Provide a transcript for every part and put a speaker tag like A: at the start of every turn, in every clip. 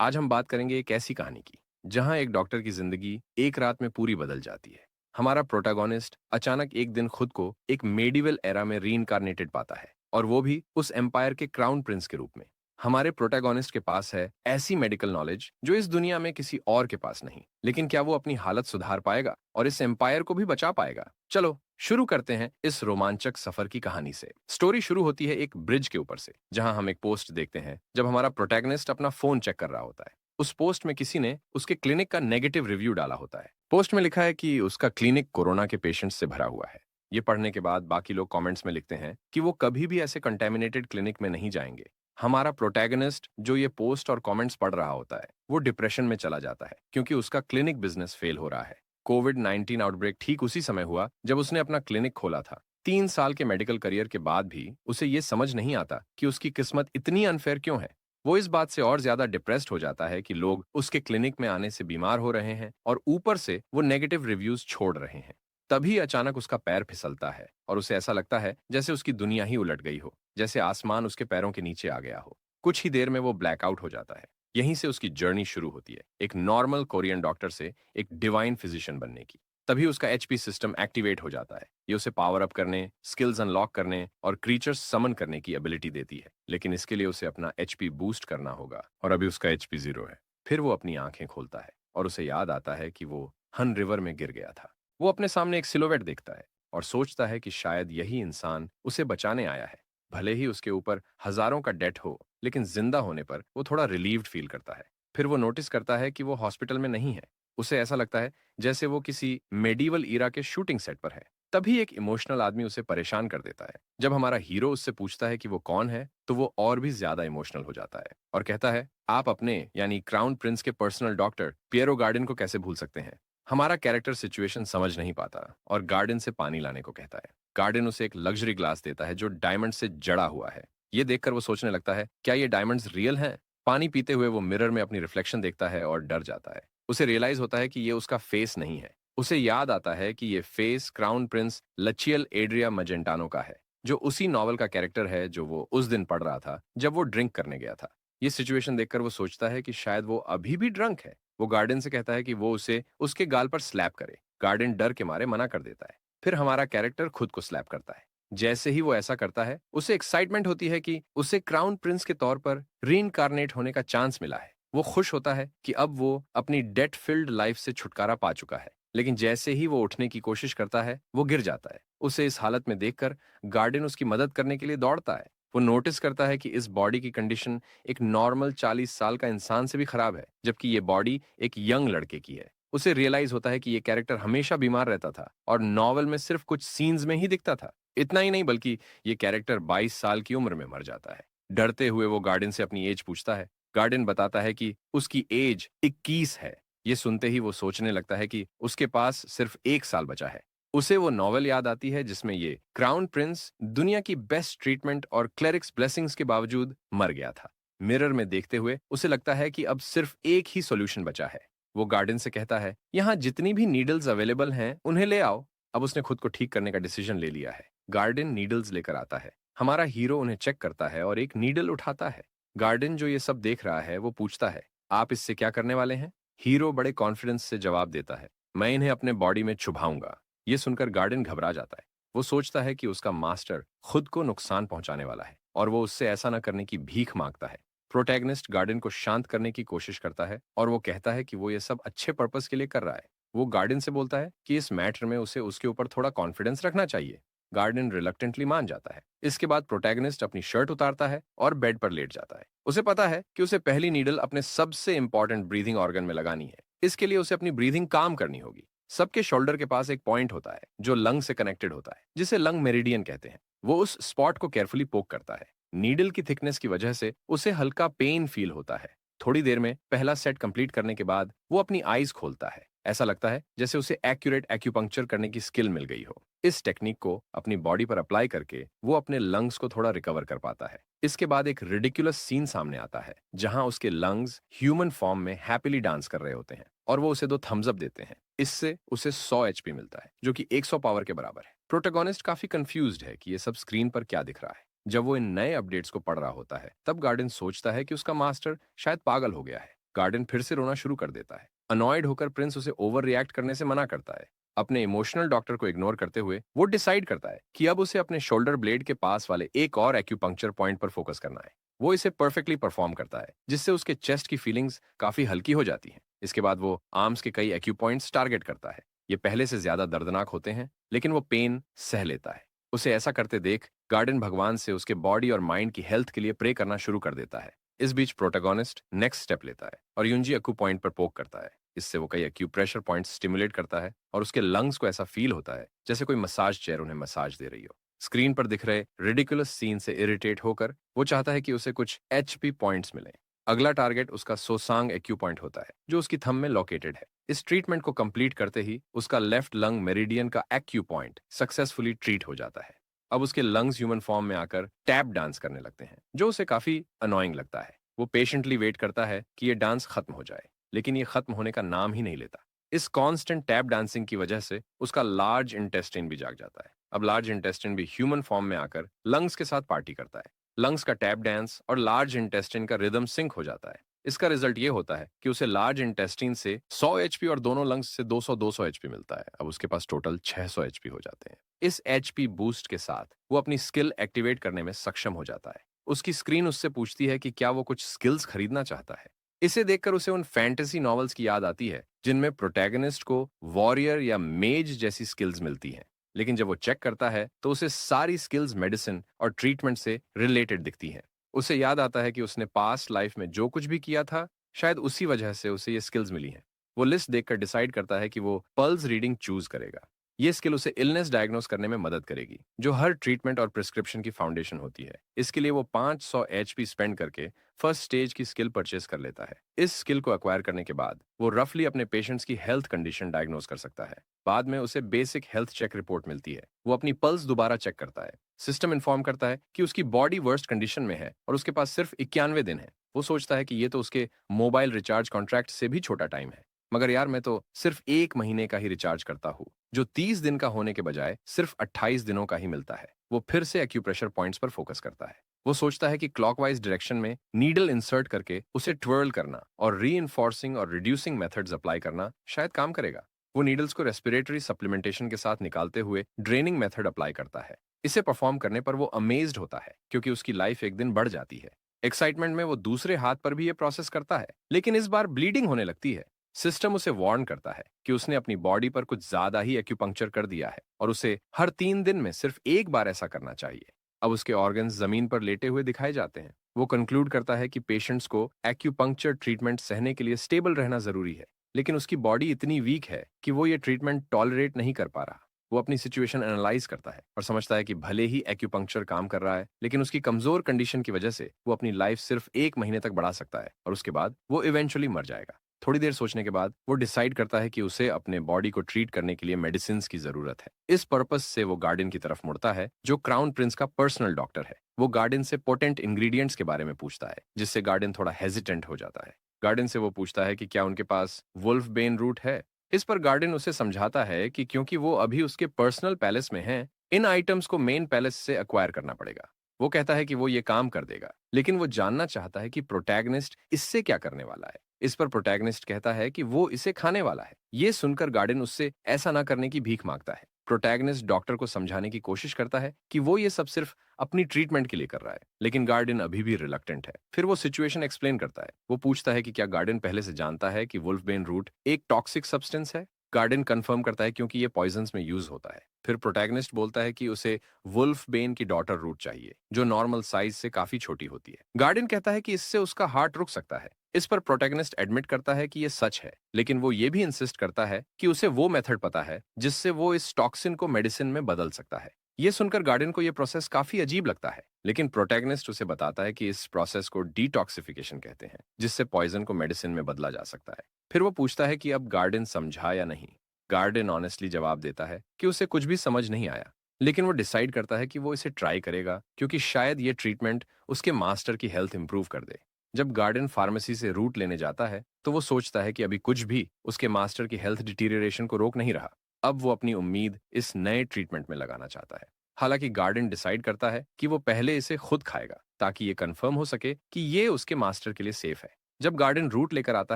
A: आज हम बात करेंगे एक ऐसी कहानी की जहां एक डॉक्टर की जिंदगी एक रात में पूरी बदल जाती है। हमारा प्रोटैगोनिस्ट अचानक एक दिन खुद को एक मेडिवल एरा में रीइंकार्नेटेड पाता है और वो भी उस एम्पायर के क्राउन प्रिंस के रूप में। हमारे प्रोटैगोनिस्ट के पास है ऐसी मेडिकल नॉलेज जो इस दुनिया में किसी और के पास नहीं। लेकिन क्या वो अपनी हालत सुधार पाएगा और इस एम्पायर को भी बचा पाएगा? चलो शुरू करते हैं इस रोमांचक सफर की कहानी से। स्टोरी शुरू होती है एक ब्रिज के ऊपर से, जहां हम एक पोस्ट देखते हैं जब हमारा प्रोटैगनिस्ट अपना फोन चेक कर रहा होता है। उस पोस्ट में किसी ने उसके क्लिनिक का नेगेटिव रिव्यू डाला होता है। पोस्ट में लिखा है कि उसका क्लिनिक कोरोना के पेशेंट्स से भरा हुआ है। ये पढ़ने के बाद बाकी लोग कमेंट्स में लिखते हैं कि वो कभी भी ऐसे कंटेमिनेटेड क्लिनिक में नहीं जाएंगे। हमारा प्रोटैगनिस्ट जो ये पोस्ट और कमेंट्स पढ़ रहा होता है वो डिप्रेशन में चला जाता है, क्योंकि उसका क्लिनिक बिजनेस फेल हो रहा है। कोविड-19 आउटब्रेक ठीक उसी समय हुआ जब उसने अपना क्लिनिक खोला था। 3 साल के मेडिकल करियर के बाद भी उसे ये समझ नहीं आता कि उसकी किस्मत इतनी अनफेयर क्यों है। वो इस बात से और ज्यादा डिप्रेस्ड हो जाता है कि लोग उसके क्लिनिक में आने से बीमार हो रहे हैं और ऊपर से वो नेगेटिव रिव्यूज छोड़ रहे हैं। तभी अचानक उसका पैर फिसलता है और उसे ऐसा लगता है जैसे उसकी दुनिया ही उलट गई हो, जैसे आसमान उसके पैरों के नीचे आ गया हो। कुछ ही देर में वो ब्लैकआउट हो जाता है। यहीं से उसकी जर्नी शुरू होती है, एक नॉर्मल कोरियन डॉक्टर से एक डिवाइन फिजिशियन बनने की। तभी उसका एचपी सिस्टम एक्टिवेट हो जाता है। ये उसे पावर अप करने, स्किल्स अनलॉक करने और क्रीचर्स समन करने की एबिलिटी देती है। लेकिन इसके लिए उसे अपना एचपी बूस्ट करना होगा और अभी उसका एचपी 0 है। फिर वो अपनी आंखें खोलता है और उसे याद आता है कि वो हन रिवर में गिर गया था। वो अपने सामने एक सिलोवेट देखता है और सोचता है कि शायद यही इंसान उसे बचाने आया है। भले ही उसके ऊपर हजारों का डेट हो, लेकिन जिंदा होने पर वो थोड़ा रिलीव्ड फील करता है। फिर वो नोटिस करता है कि वो हॉस्पिटल में नहीं है। उसे ऐसा लगता है जैसे वो किसी मेडिवल ईरा के शूटिंग सेट पर है। तभी एक इमोशनल आदमी उसे परेशान कर देता है। जब हमारा हीरो उससे पूछता है कि वो कौन है, तो वो और भी ज्यादा इमोशनल हो जाता है और कहता है, आप अपने यानी क्राउन प्रिंस के पर्सनल डॉक्टर पियरो गार्डन को कैसे भूल सकते हैं? हमारा कैरेक्टर सिचुएशन समझ नहीं पाता और गार्डन से पानी लाने को कहता है। गार्डन उसे एक लग्जरी ग्लास देता है जो डायमंड से जड़ा हुआ है। ये देखकर वो सोचने लगता है, क्या ये डायमंड्स रियल हैं? पानी पीते हुए वो मिरर में अपनी रिफ्लेक्शन देखता है और डर जाता है। उसे रियलाइज होता है कि ये उसका फेस नहीं है। उसे याद आता है कि ये फेस क्राउन प्रिंस लचियल एड्रिया मजेंटानो का है, जो उसी नॉवल का कैरेक्टर है जो वो उस दिन पढ़ रहा था जब वो ड्रिंक करने गया था। ये सिचुएशन देखकर वो सोचता है कि शायद वो अभी भी ड्रंक है। वो गार्डन से कहता है कि वो उसे उसके गाल पर स्लैप करे। गार्डन डर के मारे मना कर देता है। फिर हमारा कैरेक्टर खुद को स्लैप करता है। जैसे ही वो ऐसा करता है, उसे एक्साइटमेंट होती है कि उसे क्राउन प्रिंस के तौर पर रीइंकार्नेट होने का चांस मिला है। वो खुश होता है कि अब वो अपनी डेट फिल्ड लाइफ से छुटकारा पा चुका है। लेकिन जैसे ही वो उठने की कोशिश करता है, वो गिर जाता है। उसे इस हालत में देखकर गार्डन उसकी मदद करने के लिए दौड़ता है। वो नोटिस करता है कि इस बॉडी की कंडीशन एक नॉर्मल 40 साल का इंसान से भी खराब है, जबकि ये बॉडी एक यंग लड़के की है। उसे रियलाइज होता है कि ये कैरेक्टर हमेशा बीमार रहता था और नॉवल में सिर्फ कुछ सीन्स में ही दिखता था। इतना ही नहीं, बल्कि ये कैरेक्टर 22 साल की उम्र में मर जाता है। डरते हुए वो गार्डन से अपनी एज पूछता है। गार्डन बताता है कि उसकी एज 21 है। ये सुनते ही वो सोचने लगता है कि उसके पास सिर्फ 1 साल बचा है। उसे वो नॉवल याद आती है जिसमें ये क्राउन प्रिंस दुनिया की बेस्ट ट्रीटमेंट और क्लेरिक्स ब्लेसिंग्स के बावजूद मर गया था। मिरर में देखते हुए उसे लगता है कि अब सिर्फ एक ही सॉल्यूशन बचा है। वो गार्डन से कहता है, यहाँ जितनी भी नीडल्स अवेलेबल हैं उन्हें ले आओ। अब उसने खुद को ठीक करने का डिसीजन ले लिया है। गार्डन नीडल्स लेकर आता है। हमारा हीरो उन्हें चेक करता है और एक नीडल उठाता है। गार्डन जो ये सब देख रहा है वो पूछता है, आप इससे क्या करने वाले हैं? हीरो बड़े कॉन्फिडेंस से जवाब देता है, मैं इन्हें अपने बॉडी में चुभाऊंगा। ये सुनकर गार्डन घबरा जाता है। वो सोचता है कि उसका मास्टर खुद को नुकसान पहुंचाने वाला है और वो उससे ऐसा न करने की भीख मांगता है। प्रोटैगनिस्ट गार्डन को शांत करने की कोशिश करता है और वो कहता है कि वो ये सब अच्छे पर्पस के लिए कर रहा है। वो गार्डन से बोलता है कि इस मैटर में उसे उसके ऊपर थोड़ा कॉन्फिडेंस रखना चाहिए। गार्डन रिलक्टेंटली मान जाता है। इसके बाद प्रोटैगनिस्ट अपनी शर्ट उतारता है और बेड पर लेट जाता है। उसे पता है कि उसे पहली नीडल अपने सबसे इंपॉर्टेंट ब्रीदिंग ऑर्गन में लगानी है। इसके लिए उसे अपनी ब्रीदिंग काम करनी होगी। सबके शोल्डर के पास एक पॉइंट होता है जो लंग से कनेक्टेड होता है, जिसे लंग मेरिडियन कहते हैं। वो उस स्पॉट को केयरफुली पोक करता है। नीडल की थिकनेस की वजह से उसे हल्का पेन फील होता है। थोड़ी देर में पहला सेट कंप्लीट करने के बाद वो अपनी आईज खोलता है। ऐसा लगता है जैसे उसे एक्यूरेट एक्यूपंक्चर करने की स्किल मिल गई हो। इस टेक्निक को अपनी बॉडी पर अप्लाई करके वो अपने लंग्स को थोड़ा रिकवर कर पाता है। इसके बाद एक रिडिकुलस सीन सामने आता है जहां उसके लंग्स ह्यूमन फॉर्म में हैप्पीली डांस कर रहे होते हैं और वो उसे 2 थम्स अप देते हैं। इससे उसे 100 एचपी मिलता है, जो कि 100 पावर के बराबर है। प्रोटोगोनिस्ट काफी कंफ्यूज्ड है कि ये सब स्क्रीन पर क्या दिख रहा है। जब वो इन नए अपडेट्स को पढ़ रहा होता है, तब गार्डन सोचता है कि उसका मास्टर शायद पागल हो गया है। गार्डन फिर से रोना शुरू कर देता है। अनॉयड होकर प्रिंस उसे ओवर रिएक्ट करने से मना करता है। अपने इमोशनल डॉक्टर को इग्नोर करते हुए वो डिसाइड करता है कि अब उसे अपने शोल्डर ब्लेड के पास वाले एक और एक्यूपंक्चर पॉइंट पर फोकस करना है। वो इसे परफेक्टली परफॉर्म करता है, जिससे उसके चेस्ट की फीलिंग्स काफी हल्की हो जाती हैं। इसके बाद वो आर्म्स के कई एक्यू पॉइंट्स टारगेट करता है। ये पहले से ज्यादा दर्दनाक होते हैं, लेकिन वो पेन सह लेता है। उसे ऐसा करते देख गार्डन भगवान से उसके बॉडी और माइंड की हेल्थ के लिए प्रे करना शुरू कर देता है। इस बीच प्रोटैगोनिस्ट नेक्स्ट स्टेप लेता है और यूंजी एक्यू पॉइंट पर पोक करता है। इससे वो कई एक्यूप्रेशर पॉइंट्स स्टिमुलेट करता है और उसके लंग्स को ऐसा फील होता है जैसे कोई मसाज चेयर उन्हें मसाज दे रही हो। स्क्रीन पर दिख रहे रिडिकुलस सीन से इरिटेट होकर वो चाहता है कि उसे कुछ एचपी पॉइंट्स मिले। अगला टारगेट उसका सोसांग एक्यू पॉइंट होता है, जो उसकी थंब में लोकेटेड है। इस ट्रीटमेंट को कंप्लीट करते ही उसका लेफ्ट लंग मेरिडियन का एक्यू पॉइंट सक्सेसफुली ट्रीट हो जाता है। अब उसके लंग्स ह्यूमन फॉर्म में आकर टैप डांस करने लगते हैं, जो उसे काफी अनोइंग लगता है। वो पेशेंटली वेट करता है कि ये डांस खत्म हो जाए, लेकिन ये खत्म होने का नाम ही नहीं लेता। इस कांस्टेंट टैप डांसिंग की वजह से उसका लार्ज इंटेस्टाइन भी जाग जाता है। अब लार्ज इंटेस्टाइन भी ह्यूमन फॉर्म में आकर लंग्स के साथ पार्टी करता है। लंग्स का टैप डांस और लार्ज इंटेस्टाइन का रिदम सिंक हो जाता है। इसका रिजल्ट ये होता है कि उसे लार्ज इंटेस्टाइन से 100 एचपी और दोनों लंग्स से 200 एचपी मिलता है। अब उसके पास टोटल 600 एचपी हो जाते हैं। इस एचपी बूस्ट के साथ वो अपनी स्किल एक्टिवेट करने में सक्षम हो जाता है। उसकी स्क्रीन उससे पूछती है कि क्या वो कुछ स्किल्स खरीदना चाहता है। इसे देखकर उसे उन फैंटेसी नॉवेल्स की याद आती है जिनमें प्रोटैगनिस्ट को वॉरियर या मेज जैसी स्किल्स मिलती हैं। लेकिन जब वो चेक करता है तो उसे सारी स्किल्स मेडिसिन और ट्रीटमेंट से रिलेटेड दिखती हैं। उसे याद आता है कि उसने पास्ट लाइफ में जो कुछ भी किया था, शायद उसी वजह से उसे ये स्किल्स मिली हैं। वो लिस्ट देखकर डिसाइड करता है कि वो पल्स रीडिंग चूज करेगा। ये स्किल उसे इलनेस डायग्नोस करने में मदद करेगी, जो हर ट्रीटमेंट और प्रिस्क्रिप्शन की फाउंडेशन होती है। इसके लिए वो 500 एचपी स्पेंड करके फर्स्ट स्टेज की स्किल परचेज कर लेता है। इस स्किल को एक्वायर करने के बाद वो रफली अपने पेशेंट्स की हेल्थ कंडीशन डायग्नोस कर सकता है। बाद में उसे बेसिक हेल्थ चेक रिपोर्ट मिलती है। वो अपनी पल्स दोबारा चेक करता है। सिस्टम इन्फॉर्म करता है कि उसकी बॉडी वर्स्ट कंडीशन में है और उसके पास सिर्फ 91 दिन है। वो सोचता है कि ये तो उसके मोबाइल रिचार्ज कॉन्ट्रैक्ट से भी छोटा टाइम है। मगर यार, मैं तो सिर्फ 1 महीने का ही रिचार्ज करता हूँ, जो 30 दिन का होने के बजाय सिर्फ 28 दिनों का ही मिलता है। वो फिर से एक्यूप्रेशर पॉइंट्स पर फोकस करता है। वो सोचता है कि क्लॉकवाइज डायरेक्शन में नीडल इंसर्ट करके उसे ट्विर्ल करना और रीइंफोर्सिंग और रिड्यूसिंग मेथड्स अप्लाई करना शायद काम करेगा। वो नीडल्स को रेस्पिरेटरी सप्लीमेंटेशन के साथ निकालते हुए ड्रेनिंग मेथड अप्लाई करता है। इसे परफॉर्म करने पर वो अमेज्ड होता है, क्योंकि उसकी लाइफ एक दिन बढ़ जाती है। एक्साइटमेंट में वो दूसरे हाथ पर भी ये प्रोसेस करता है, लेकिन इस बार ब्लीडिंग होने लगती है। सिस्टम उसे वार्न करता है कि उसने अपनी बॉडी पर कुछ ज्यादा ही एक्यूपंक्चर कर दिया है और उसे हर 3 दिन में सिर्फ एक बार ऐसा करना चाहिए। अब उसके ऑर्गन्स जमीन पर लेटे हुए दिखाए जाते हैं। वो कंक्लूड करता है कि पेशेंट्स को एक्यूपंक्चर ट्रीटमेंट सहने के लिए स्टेबल रहना जरूरी है, लेकिन उसकी बॉडी इतनी वीक है कि वो ये ट्रीटमेंट टॉलरेट नहीं कर पा रहा। वो अपनी सिचुएशन एनालाइज करता है और समझता है कि भले ही एक्यूपंक्चर काम कर रहा है, लेकिन उसकी कमजोर कंडीशन की वजह से वो अपनी लाइफ सिर्फ 1 महीने तक बढ़ा सकता है और उसके बाद वो इवेंचुअली मर जाएगा। थोड़ी देर सोचने के बाद वो डिसाइड करता है कि उसे अपने बॉडी को ट्रीट करने के लिए मेडिसिन की जरूरत है। इस पर्पस से वो गार्डन की तरफ मुड़ता है, जो क्राउन प्रिंस का पर्सनल डॉक्टर है। वो गार्डन से पोटेंट इंग्रेडिएंट्स के बारे में पूछता है, जिससे गार्डन थोड़ा हेजिटेंट हो जाता है। गार्डन से वो पूछता है कि क्या उनके पास वुल्फ बेन रूट है। इस पर गार्डन उसे समझाता है कि क्योंकि वो अभी उसके पर्सनल पैलेस में है, इन आइटम्स को मेन पैलेस से एक्वायर करना पड़ेगा। वो कहता है कि वो ये काम कर देगा, लेकिन वो जानना चाहता है कि प्रोटैगनिस्ट इससे क्या करने वाला है। इस पर प्रोटैगनिस्ट कहता है कि वो इसे खाने वाला है। ये सुनकर गार्डन उससे ऐसा ना करने की भीख मांगता है। प्रोटैगनिस्ट डॉक्टर को समझाने की कोशिश करता है कि वो ये सब सिर्फ अपनी ट्रीटमेंट के लिए कर रहा है, लेकिन गार्डन अभी भी रिलक्टेंट है। फिर वो सिचुएशन एक्सप्लेन करता है। वो पूछता है कि क्या गार्डन पहले से जानता है कि वुल्फबेन रूट एक टॉक्सिक सब्सटेंस है। गार्डन कंफर्म करता है, क्योंकि ये पॉइजन्स में यूज होता है। फिर प्रोटैगनिस्ट बोलता है कि उसे वुल्फबेन की डॉटर रूट चाहिए, जो नॉर्मल साइज से काफी छोटी होती है। गार्डन कहता है कि इससे उसका हार्ट रुक सकता है। इस पर प्रोटैगनिस्ट एडमिट करता है कि ये सच है, लेकिन वो ये भी इंसिस्ट करता है कि उसे वो मेथड पता है जिससे वो इस टॉक्सिन को मेडिसिन में बदल सकता है। ये सुनकर गार्डन को ये प्रोसेस काफी अजीब लगता है, लेकिन प्रोटैगनिस्ट उसे बताता है कि इस प्रोसेस को डिटॉक्सिफिकेशन कहते हैं, जिससे पॉइजन को मेडिसिन में बदला जा सकता है। फिर वो पूछता है कि अब गार्डन समझा या नहीं। गार्डन ऑनेस्टली जवाब देता है कि उसे कुछ भी समझ नहीं आया, लेकिन वो डिसाइड करता है कि वो इसे ट्राई करेगा, क्योंकि शायद ये ट्रीटमेंट उसके मास्टर की हेल्थ इंप्रूव कर दे। जब गार्डन फार्मेसी से रूट लेने जाता है, तो वो सोचता है कि अभी कुछ भी उसके मास्टर की हेल्थ डिटीरियरेशन को रोक नहीं रहा। अब वो अपनी उम्मीद इस नए ट्रीटमेंट में लगाना चाहता है। हालांकि गार्डन डिसाइड करता है कि वो पहले इसे खुद खाएगा, ताकि ये कंफर्म हो सके कि ये उसके मास्टर के लिए सेफ है। जब गार्डन रूट लेकर आता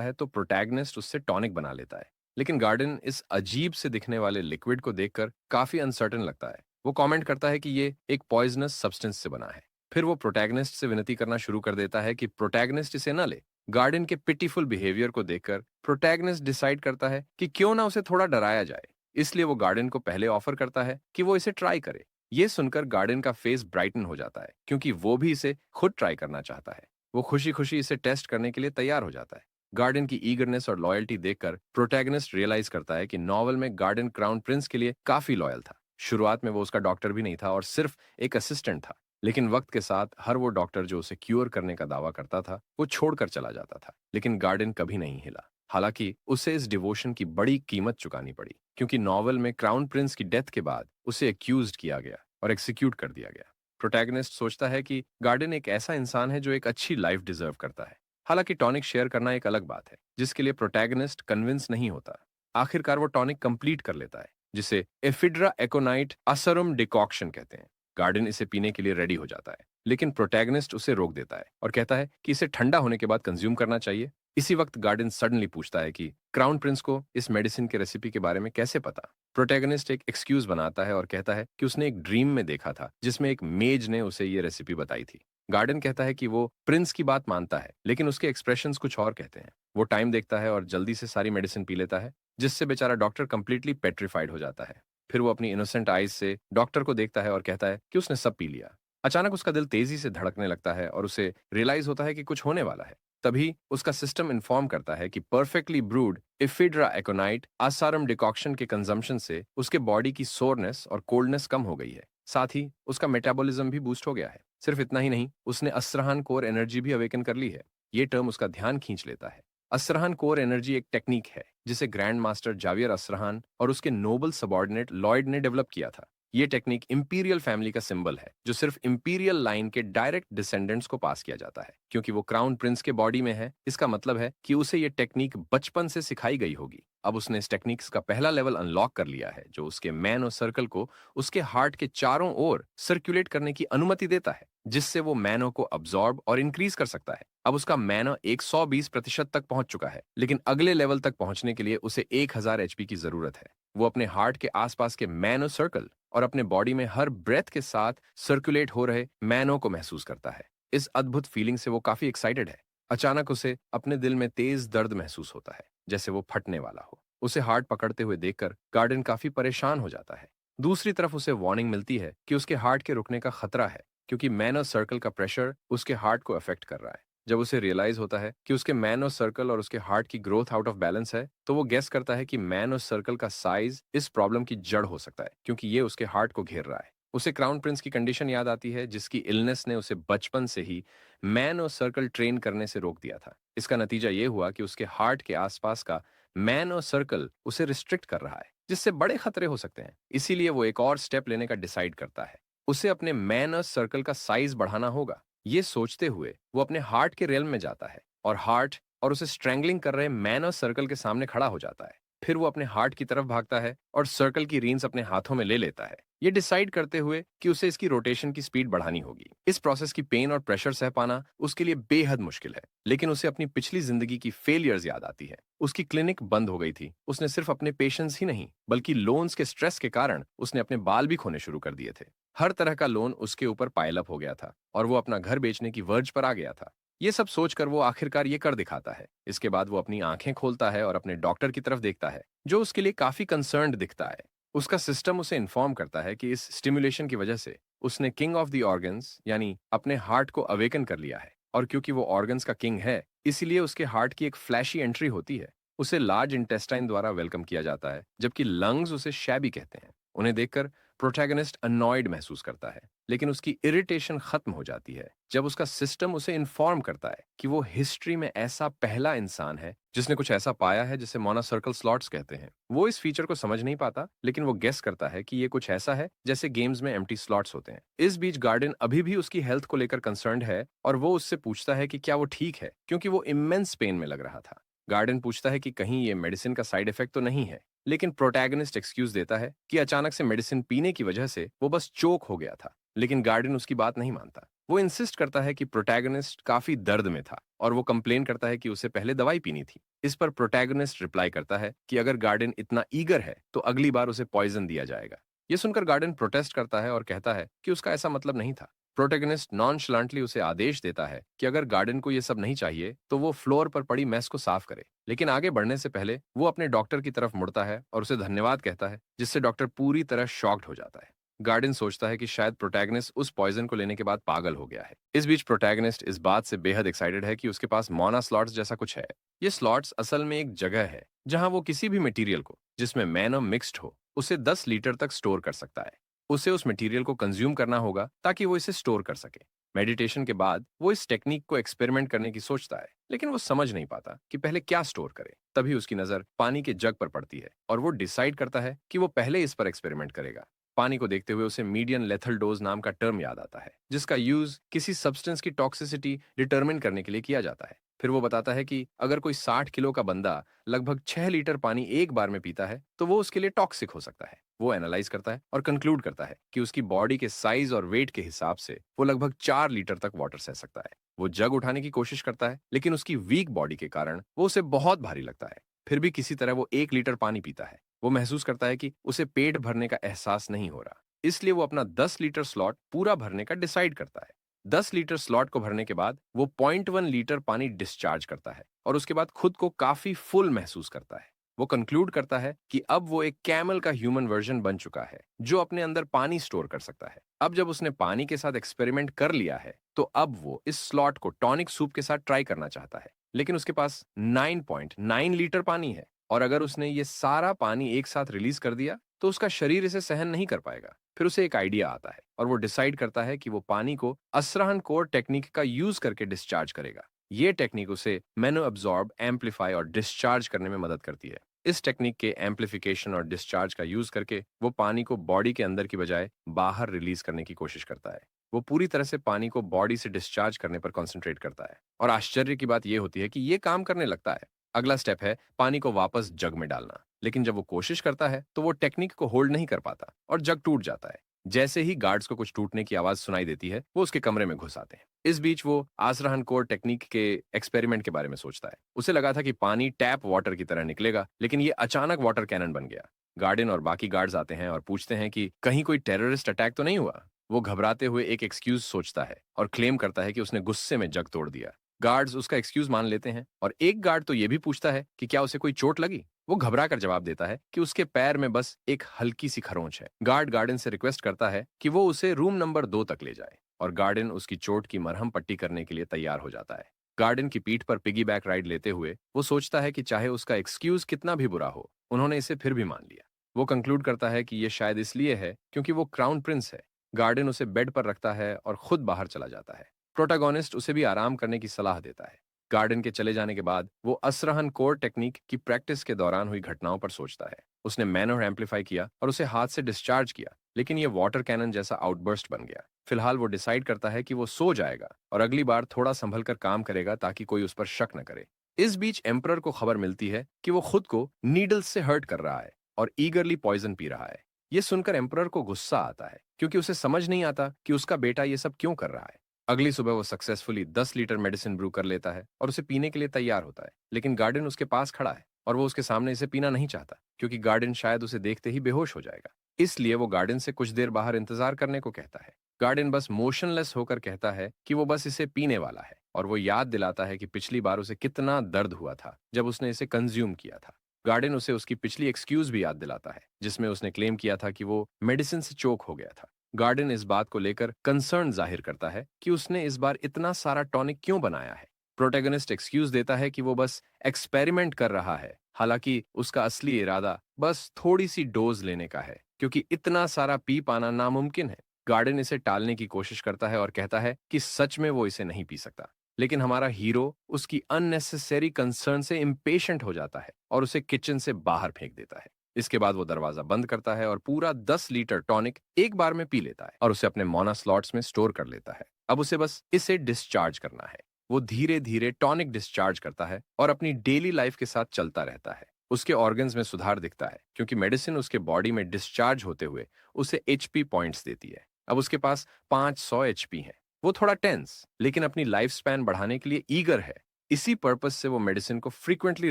A: है तो प्रोटैगनिस्ट उससे टॉनिक बना लेता है, लेकिन गार्डन इस अजीब से दिखने वाले लिक्विड को देखकर काफी अनसर्टेन लगता है। वो कमेंट करता है कि ये एक पॉइजनस सब्सटेंस से बना है। फिर वो प्रोटैगनिस्ट से विनती करना शुरू कर देता है कि प्रोटैगनिस्ट इसे न ले। गार्डन के पिटीफुल बिहेवियर को देखकर प्रोटैगनिस्ट डिसाइड करता है कि क्यों ना उसे थोड़ा डराया जाए। इसलिए वो गार्डन को पहले ऑफर करता है कि वो इसे ट्राई करे। ये सुनकर गार्डन का फेस ब्राइटन हो जाता है, क्योंकि वो भी इसे खुद ट्राई करना चाहता है। वो खुशी-खुशी इसे टेस्ट करने के लिए तैयार हो जाता है। गार्डन की ईगरनेस और लॉयल्टी देखकर प्रोटैगनिस्ट रियलाइज करता है कि नॉवल में गार्डन क्राउन प्रिंस के लिए काफी लॉयल था। शुरुआत में वो उसका डॉक्टर भी नहीं था और सिर्फ एक असिस्टेंट था। लेकिन वक्त के साथ हर वो डॉक्टर जो उसे क्योर करने का दावा करता था, वो छोड़कर चला जाता था। लेकिन गार्डन कभी नहीं हिला। हालांकि उसे इस डिवोशन की बड़ी कीमत चुकानी पड़ी, क्योंकि नॉवल में क्राउन प्रिंस की डेथ के बाद उसे एक्यूज्ड किया गया और एक्सिक्यूट कर दिया गया। प्रोटैगनिस्ट सोचता है कि गार्डन एक ऐसा इंसान है जो एक अच्छी लाइफ डिजर्व करता है। हालांकि टॉनिक शेयर करना एक अलग बात है, जिसके लिए प्रोटैगनिस्ट कन्विंस नहीं होता। आखिरकार वो टॉनिक कंप्लीट कर लेता है, जिसे एफिड्रा एकोनाइट असरम डिकॉक्शन कहते हैं। गार्डन इसे पीने के लिए रेडी हो जाता है, लेकिन प्रोटैगनिस्ट उसे रोक देता है और कहता है कि इसे ठंडा होने के बाद कंज्यूम करना चाहिए। इसी वक्त गार्डन सडनली पूछता है कि क्राउन प्रिंस को इस मेडिसिन के रेसिपी के बारे में कैसे पता। प्रोटैगनिस्ट एक एक्सक्यूज बनाता है और कहता है कि उसने एक ड्रीम में देखा था जिसमें एक मेज ने उसे ये रेसिपी बताई थी। गार्डन कहता है कि वो प्रिंस की बात मानता है, लेकिन उसके एक्सप्रेशंस कुछ और कहते हैं। वो टाइम देखता है और जल्दी से सारी मेडिसिन पी लेता है, जिससे बेचारा डॉक्टर कंप्लीटली पेट्रिफाइड हो जाता है। फिर वो अपनी इनोसेंट आईज से डॉक्टर को देखता है और कहता है कि उसने सब पी लिया। अचानक उसका दिल तेजी से धड़कने लगता है और उसे रियलाइज होता है कि कुछ होने वाला है। तभी उसका सिस्टम इन्फॉर्म करता है कि परफेक्टली ब्रूड इफिड्रा एकोनाइट आसारम डिकॉक्शन के कंजम्पशन से उसके बॉडी की सोरनेस और कोल्डनेस कम हो गई है। साथ ही उसका मेटाबॉलिज्म भी बूस्ट हो गया है। सिर्फ इतना ही नहीं, उसने अस्त्रहान कोर एनर्जी भी अवेकन कर ली है। ये टर्म उसका ध्यान खींच लेता है। अस्त्रहान कोर एनर्जी एक टेक्निक है जिसे ग्रैंड मास्टर जावियर अस्त्रहान और उसके नोबल सबॉर्डिनेट लॉयड ने डेवलप किया था। ये टेक्निक इंपीरियल फैमिली का सिंबल है, जो सिर्फ इंपीरियल लाइन के डायरेक्ट डिसेंडेंट्स को पास किया जाता है। क्योंकि वो क्राउन प्रिंस के बॉडी में है, इसका मतलब है कि उसे ये टेक्निक बचपन से सिखाई गई होगी। अब उसने इस टेक्निक्स का पहला लेवल अनलॉक कर लिया है, जो उसके मैन और सर्कल को उसके हार्ट के चारों ओर सर्कुलेट करने की अनुमति देता है, जिससे वो मैनो को अब्सॉर्ब और इंक्रीज कर सकता है। अब उसका मैनो 120% तक पहुंच चुका है, लेकिन अगले लेवल तक पहुंचने के लिए उसे 1000 एचपी की जरूरत है। वो अपने हार्ट के आसपास के मैनो सर्कल और अपने बॉडी में हर ब्रेथ के साथ सर्कुलेट हो रहे मैनो को महसूस करता है। इस अद्भुत फीलिंग से वो काफी एक्साइटेड है। अचानक उसे अपने दिल में तेज दर्द महसूस होता है, जैसे वो फटने वाला हो। उसे हार्ट पकड़ते हुए देखकर गार्डन काफी परेशान हो जाता है। दूसरी तरफ उसे वार्निंग मिलती है कि उसके हार्ट के रुकने का खतरा है, क्योंकि मैनो सर्कल का प्रेशर उसके हार्ट को अफेक्ट कर रहा है। जब उसे रियलाइज होता है कि उसके मैनो सर्कल और उसके हार्ट की ग्रोथ आउट ऑफ बैलेंस है, तो वो गेस करता है कि मैनो सर्कल का साइज इस प्रॉब्लम की जड़ हो सकता है, क्योंकि ये उसके हार्ट को घेर रहा है। उसे क्राउन प्रिंस की कंडीशन याद आती है, जिसकी इलनेस ने उसे बचपन से ही मैन और सर्कल ट्रेन करने से रोक दिया था। इसका नतीजा ये हुआ कि उसके हार्ट के आसपास का मैन और सर्कल उसे रिस्ट्रिक्ट कर रहा है, जिससे बड़े खतरे हो सकते हैं। इसीलिए वो एक और स्टेप लेने का डिसाइड करता है। उसे अपने मैन और सर्कल का साइज बढ़ाना होगा। ये सोचते हुए वो अपने हार्ट के रेलम में जाता है और हार्ट और उसे स्ट्रैंगलिंग कर रहे मैन और सर्कल के सामने खड़ा हो जाता है। फिर वो अपने हार्ट की तरफ भागता है और सर्कल की रीन्स अपने हाथों में ले लेता है, ये डिसाइड करते हुए कि उसे इसकी रोटेशन की स्पीड बढ़ानी होगी। इस प्रोसेस की पेन और प्रेशर सह पाना उसके लिए बेहद मुश्किल है, लेकिन उसे अपनी पिछली जिंदगी की फेलियर्स याद आती है। उसकी क्लिनिक बंद हो गई थी। उसने सिर्फ अपने पेशेंट्स ही नहीं, बल्कि लोन्स के स्ट्रेस के कारण उसने अपने बाल भी खोने शुरू कर दिए थे। हर तरह का लोन उसके ऊपर पाइल अप हो गया था और वो अपना घर बेचने की वर्ज पर आ गया था। ये सब सोचकर वो आखिरकार ये कर दिखाता है। इसके बाद वो अपनी आंखें खोलता है और अपने डॉक्टर की तरफ देखता है, जो उसके लिए काफी कंसर्न्ड दिखता है। उसका सिस्टम उसे इन्फॉर्म करता है कि इस स्टिमुलेशन की वजह से उसने किंग ऑफ द ऑर्गन्स यानी अपने हार्ट को अवेकन कर लिया है, और क्योंकि वो ऑर्गन्स का किंग है, इसीलिए उसके हार्ट की एक फ्लैशी एंट्री होती है। उसे लार्ज इंटेस्टाइन द्वारा वेलकम किया जाता है, जबकि लंग्स उसे शैबी कहते हैं। उन्हें देखकर प्रोटैगनिस्ट अनॉयड महसूस करता है, लेकिन उसकी इरिटेशन खत्म हो जाती है जब उसका सिस्टम उसे इन्फॉर्म करता है कि वो हिस्ट्री में ऐसा पहला इंसान है जिसने कुछ ऐसा पाया है जिसे मोना सर्कल स्लॉट्स कहते हैं। वो इस फीचर को समझ नहीं पाता, लेकिन वो गेस करता है कि ये कुछ ऐसा है जैसे गेम्स में एम्प्टी स्लॉट्स होते हैं। इस बीच गार्डन अभी भी उसकी हेल्थ को लेकर कंसर्न्ड है और वो उससे पूछता है कि क्या वो ठीक है, क्योंकि वो इमेंस पेन में लग रहा था। गार्डन पूछता है कि कहीं ये मेडिसिन का साइड इफेक्ट तो नहीं है, लेकिन प्रोटैगनिस्ट एक्सक्यूज देता है कि अचानक से मेडिसिन पीने की वजह से वो बस चोक हो गया था। लेकिन गार्डन उसकी बात नहीं मानता। वो इंसिस्ट करता है कि प्रोटैगनिस्ट काफी दर्द में था और वो कंप्लेन करता है कि उसे पहले दवाई पीनी थी। इस पर प्रोटैगनिस्ट रिप्लाई करता है कि अगर गार्डन इतना ईगर है तो अगली बार उसे पॉइजन दिया जाएगा। ये सुनकर गार्डन प्रोटेस्ट करता है और कहता है कि उसका ऐसा मतलब नहीं था। प्रोटैगनिस्ट नॉनशलांटली उसे आदेश देता है कि अगर गार्डन को ये सब नहीं चाहिए तो वो फ्लोर पर पड़ी मेस को साफ करे, लेकिन आगे बढ़ने से पहले वो अपने डॉक्टर की तरफ मुड़ता है और उसे धन्यवाद कहता है, जिससे डॉक्टर पूरी तरह शॉक्ड हो जाता है। गार्डन सोचता है कि शायद प्रोटैगनिस्ट उस पॉइजन को लेने के बाद पागल हो गया है। इस बीच प्रोटैगनिस्ट इस बात से बेहद एक्साइटेड है कि उसके पास मोना स्लॉट्स जैसा कुछ है। ये स्लॉट्स असल में एक जगह है जहां वो किसी भी मटेरियल को जिसमें मैनम मिक्स्ड हो उसे 10 लीटर तक स्टोर कर सकता है। उसे उस मटेरियल को कंज्यूम करना होगा ताकि वो इसे स्टोर कर सके। मेडिटेशन के बाद वो इस टेक्निक को एक्सपेरिमेंट करने की सोचता है, लेकिन वो समझ नहीं पाता कि पहले क्या स्टोर करे। तभी उसकी नजर पानी के जग पर पड़ती है और वो डिसाइड करता है कि वो पहले इस पर एक्सपेरिमेंट करेगा। पानी को देखते हुए उसे मीडियन लेथल डोज नाम का टर्म याद आता है, जिसका यूज किसी सब्सटेंस की टॉक्सिसिटी डिटरमिन करने के लिए किया जाता है। फिर वो बताता है कि अगर कोई 60 किलो का बंदा लगभग 6 लीटर पानी एक बार में पीता है तो वो उसके लिए टॉक्सिक हो सकता है। वो एनालाइज करता है और कंक्लूड करता है कि उसकी बॉडी के साइज और वेट के हिसाब से वो लगभग 4 लीटर तक वाटर सह सकता है। वो जग उठाने की कोशिश करता है, लेकिन उसकी वीक बॉडी के कारण वो उसे बहुत भारी लगता है। फिर भी किसी तरह वो 1 लीटर पानी पीता है। वो महसूस करता है कि उसे पेट भरने का एहसास नहीं हो रहा, इसलिए वो अपना 10 लीटर स्लॉट पूरा भरने का डिसाइड करता है। 10 लीटर स्लॉट को भरने के बाद वो 0.1 लीटर पानी डिस्चार्ज करता है और उसके बाद खुद को काफी फुल महसूस करता है। वो कंक्लूड करता है कि अब वो एक कैमल का ह्यूमन वर्जन बन चुका है जो अपने अंदर पानी स्टोर कर सकता है। अब जब उसने पानी के साथ एक्सपेरिमेंट कर लिया है तो अब वो इस स्लॉट को टॉनिक सूप के साथ ट्राई करना चाहता है, लेकिन उसके पास 9.9 लीटर पानी है और अगर उसने ये सारा पानी एक साथ रिलीज कर दिया तो उसका शरीर इसे सहन नहीं कर पाएगा। फिर उसे एक आइडिया आता है और वो डिसाइड करता है कि वो पानी को असराहन कोर टेक्निक का यूज करके डिस्चार्ज करेगा। ये टेक्निक उसे मैनो अब्सॉर्ब, एम्पलीफाई और डिस्चार्ज करने में मदद करती है। इस टेक्निक के एम्पलीफिकेशन और डिस्चार्ज का यूज करके वो पानी को बॉडी के अंदर की बजाय बाहर रिलीज करने की कोशिश करता है। वो पूरी तरह से पानी को बॉडी से डिस्चार्ज करने पर कंसंट्रेट करता है और आश्चर्य की बात यह होती है कि ये काम करने लगता है। अगला स्टेप है पानी को वापस जग में डालना, लेकिन जब वो कोशिश करता है तो वो टेक्निक को होल्ड नहीं कर पाता और जग टूट जाता है। जैसे ही गार्ड्स को कुछ टूटने की आवाज सुनाई देती है वो उसके कमरे में घुस आते हैं। इस बीच वो आसराहन कोर टेक्निक के एक्सपेरिमेंट के बारे में सोचता है। उसे लगा था कि पानी टैप वाटर की तरह निकलेगा, लेकिन ये अचानक वाटर कैनन बन गया। गार्डन और बाकी गार्ड्स आते हैं और पूछते हैं कि कहीं कोई टेररिस्ट अटैक तो नहीं हुआ। वो घबराते हुए एक एक्सक्यूज सोचता है और क्लेम करता है कि उसने गुस्से में जग तोड़ दिया। गार्ड्स उसका एक्सक्यूज मान लेते हैं और एक गार्ड तो ये भी पूछता है कि क्या उसे कोई चोट लगी। वो घबरा कर जवाब देता है कि उसके पैर में बस एक हल्की सी खरोंच है। गार्ड गार्डन से रिक्वेस्ट करता है कि वो उसे रूम नंबर 2 तक ले जाए और गार्डन उसकी चोट की मरहम पट्टी करने के लिए तैयार हो जाता है। गार्डन की पीठ पर पिगी बैक राइड लेते हुए वो सोचता है कि चाहे उसका एक्सक्यूज कितना भी बुरा हो, उन्होंने इसे फिर भी मान लिया। वो कंक्लूड करता है कि ये शायद इसलिए है क्योंकि वो क्राउन प्रिंस है। गार्डन उसे बेड पर रखता है और खुद बाहर चला जाता है। प्रोटागोनिस्ट उसे भी आराम करने की सलाह देता है। गार्डन के चले जाने के बाद वो असरहन कोर टेक्निक की प्रैक्टिस के दौरान हुई घटनाओं पर सोचता है। उसने मैनर एम्पलीफाई किया और उसे हाथ से डिस्चार्ज किया, लेकिन ये वाटर कैनन जैसा आउटबर्स्ट बन गया। फिलहाल वो डिसाइड करता है कि वो सो जाएगा और अगली बार थोड़ा संभल कर काम करेगा ताकि कोई उस पर शक न करे। इस बीच एम्परर को खबर मिलती है कि वो खुद को नीडल्स से हर्ट कर रहा है और ईगरली पॉइजन पी रहा है। ये सुनकर एम्परर को गुस्सा आता है क्योंकि उसे समझ नहीं आता कि उसका बेटा ये सब क्यों कर रहा है। अगली सुबह वो सक्सेसफुली 10 लीटर मेडिसिन ब्रू कर लेता है और उसे पीने के लिए तैयार होता है, लेकिन गार्डन उसके पास खड़ा है और वो उसके सामने इसे पीना नहीं चाहता क्योंकि गार्डन शायद उसे देखते ही बेहोश हो जाएगा। इसलिए वो गार्डन से कुछ देर बाहर इंतजार करने को कहता है। गार्डन बस मोशनलेस होकर कहता है कि वो बस इसे पीने वाला है और वो याद दिलाता है कि पिछली बार उसे कितना दर्द हुआ था जब उसने इसे कंज्यूम किया था। गार्डन उसे उसकी पिछली एक्सक्यूज भी याद दिलाता है जिसमें उसने क्लेम किया था कि वो मेडिसिन से चोक हो गया था। गार्डन इस बात को लेकर कंसर्न जाहिर करता है कि उसने इस बार इतना सारा टॉनिक क्यों बनाया है। प्रोटैगनिस्ट एक्सक्यूज देता है कि वो बस एक्सपेरिमेंट कर रहा है, हालांकि उसका असली इरादा बस थोड़ी सी डोज लेने का है क्योंकि इतना सारा पी पाना नामुमकिन है। गार्डन इसे टालने की कोशिश करता है और कहता है कि सच में वो इसे नहीं पी सकता, लेकिन हमारा हीरो उसकी अननेसेसरी कंसर्न से इम्पेशेंट हो जाता है और उसे किचन से बाहर फेंक देता है। इसके बाद वो दरवाजा बंद करता है और पूरा 10 लीटर टॉनिक एक बार में पी लेता है और उसे अपने मोना स्लॉट्स में स्टोर कर लेता है। अब उसे बस इसे डिस्चार्ज करना है। वो धीरे धीरे टॉनिक डिस्चार्ज करता है और अपनी डेली लाइफ के साथ चलता रहता है। उसके ऑर्गन्स में सुधार दिखता है क्योंकि मेडिसिन उसके बॉडी में डिस्चार्ज होते हुए उसे एचपी पॉइंट्स देती है। अब उसके पास 500 एचपी है। वो थोड़ा टेंस लेकिन अपनी लाइफ स्पैन बढ़ाने के लिए ईगर है। इसी पर्पस से वो मेडिसिन को फ्रीक्वेंटली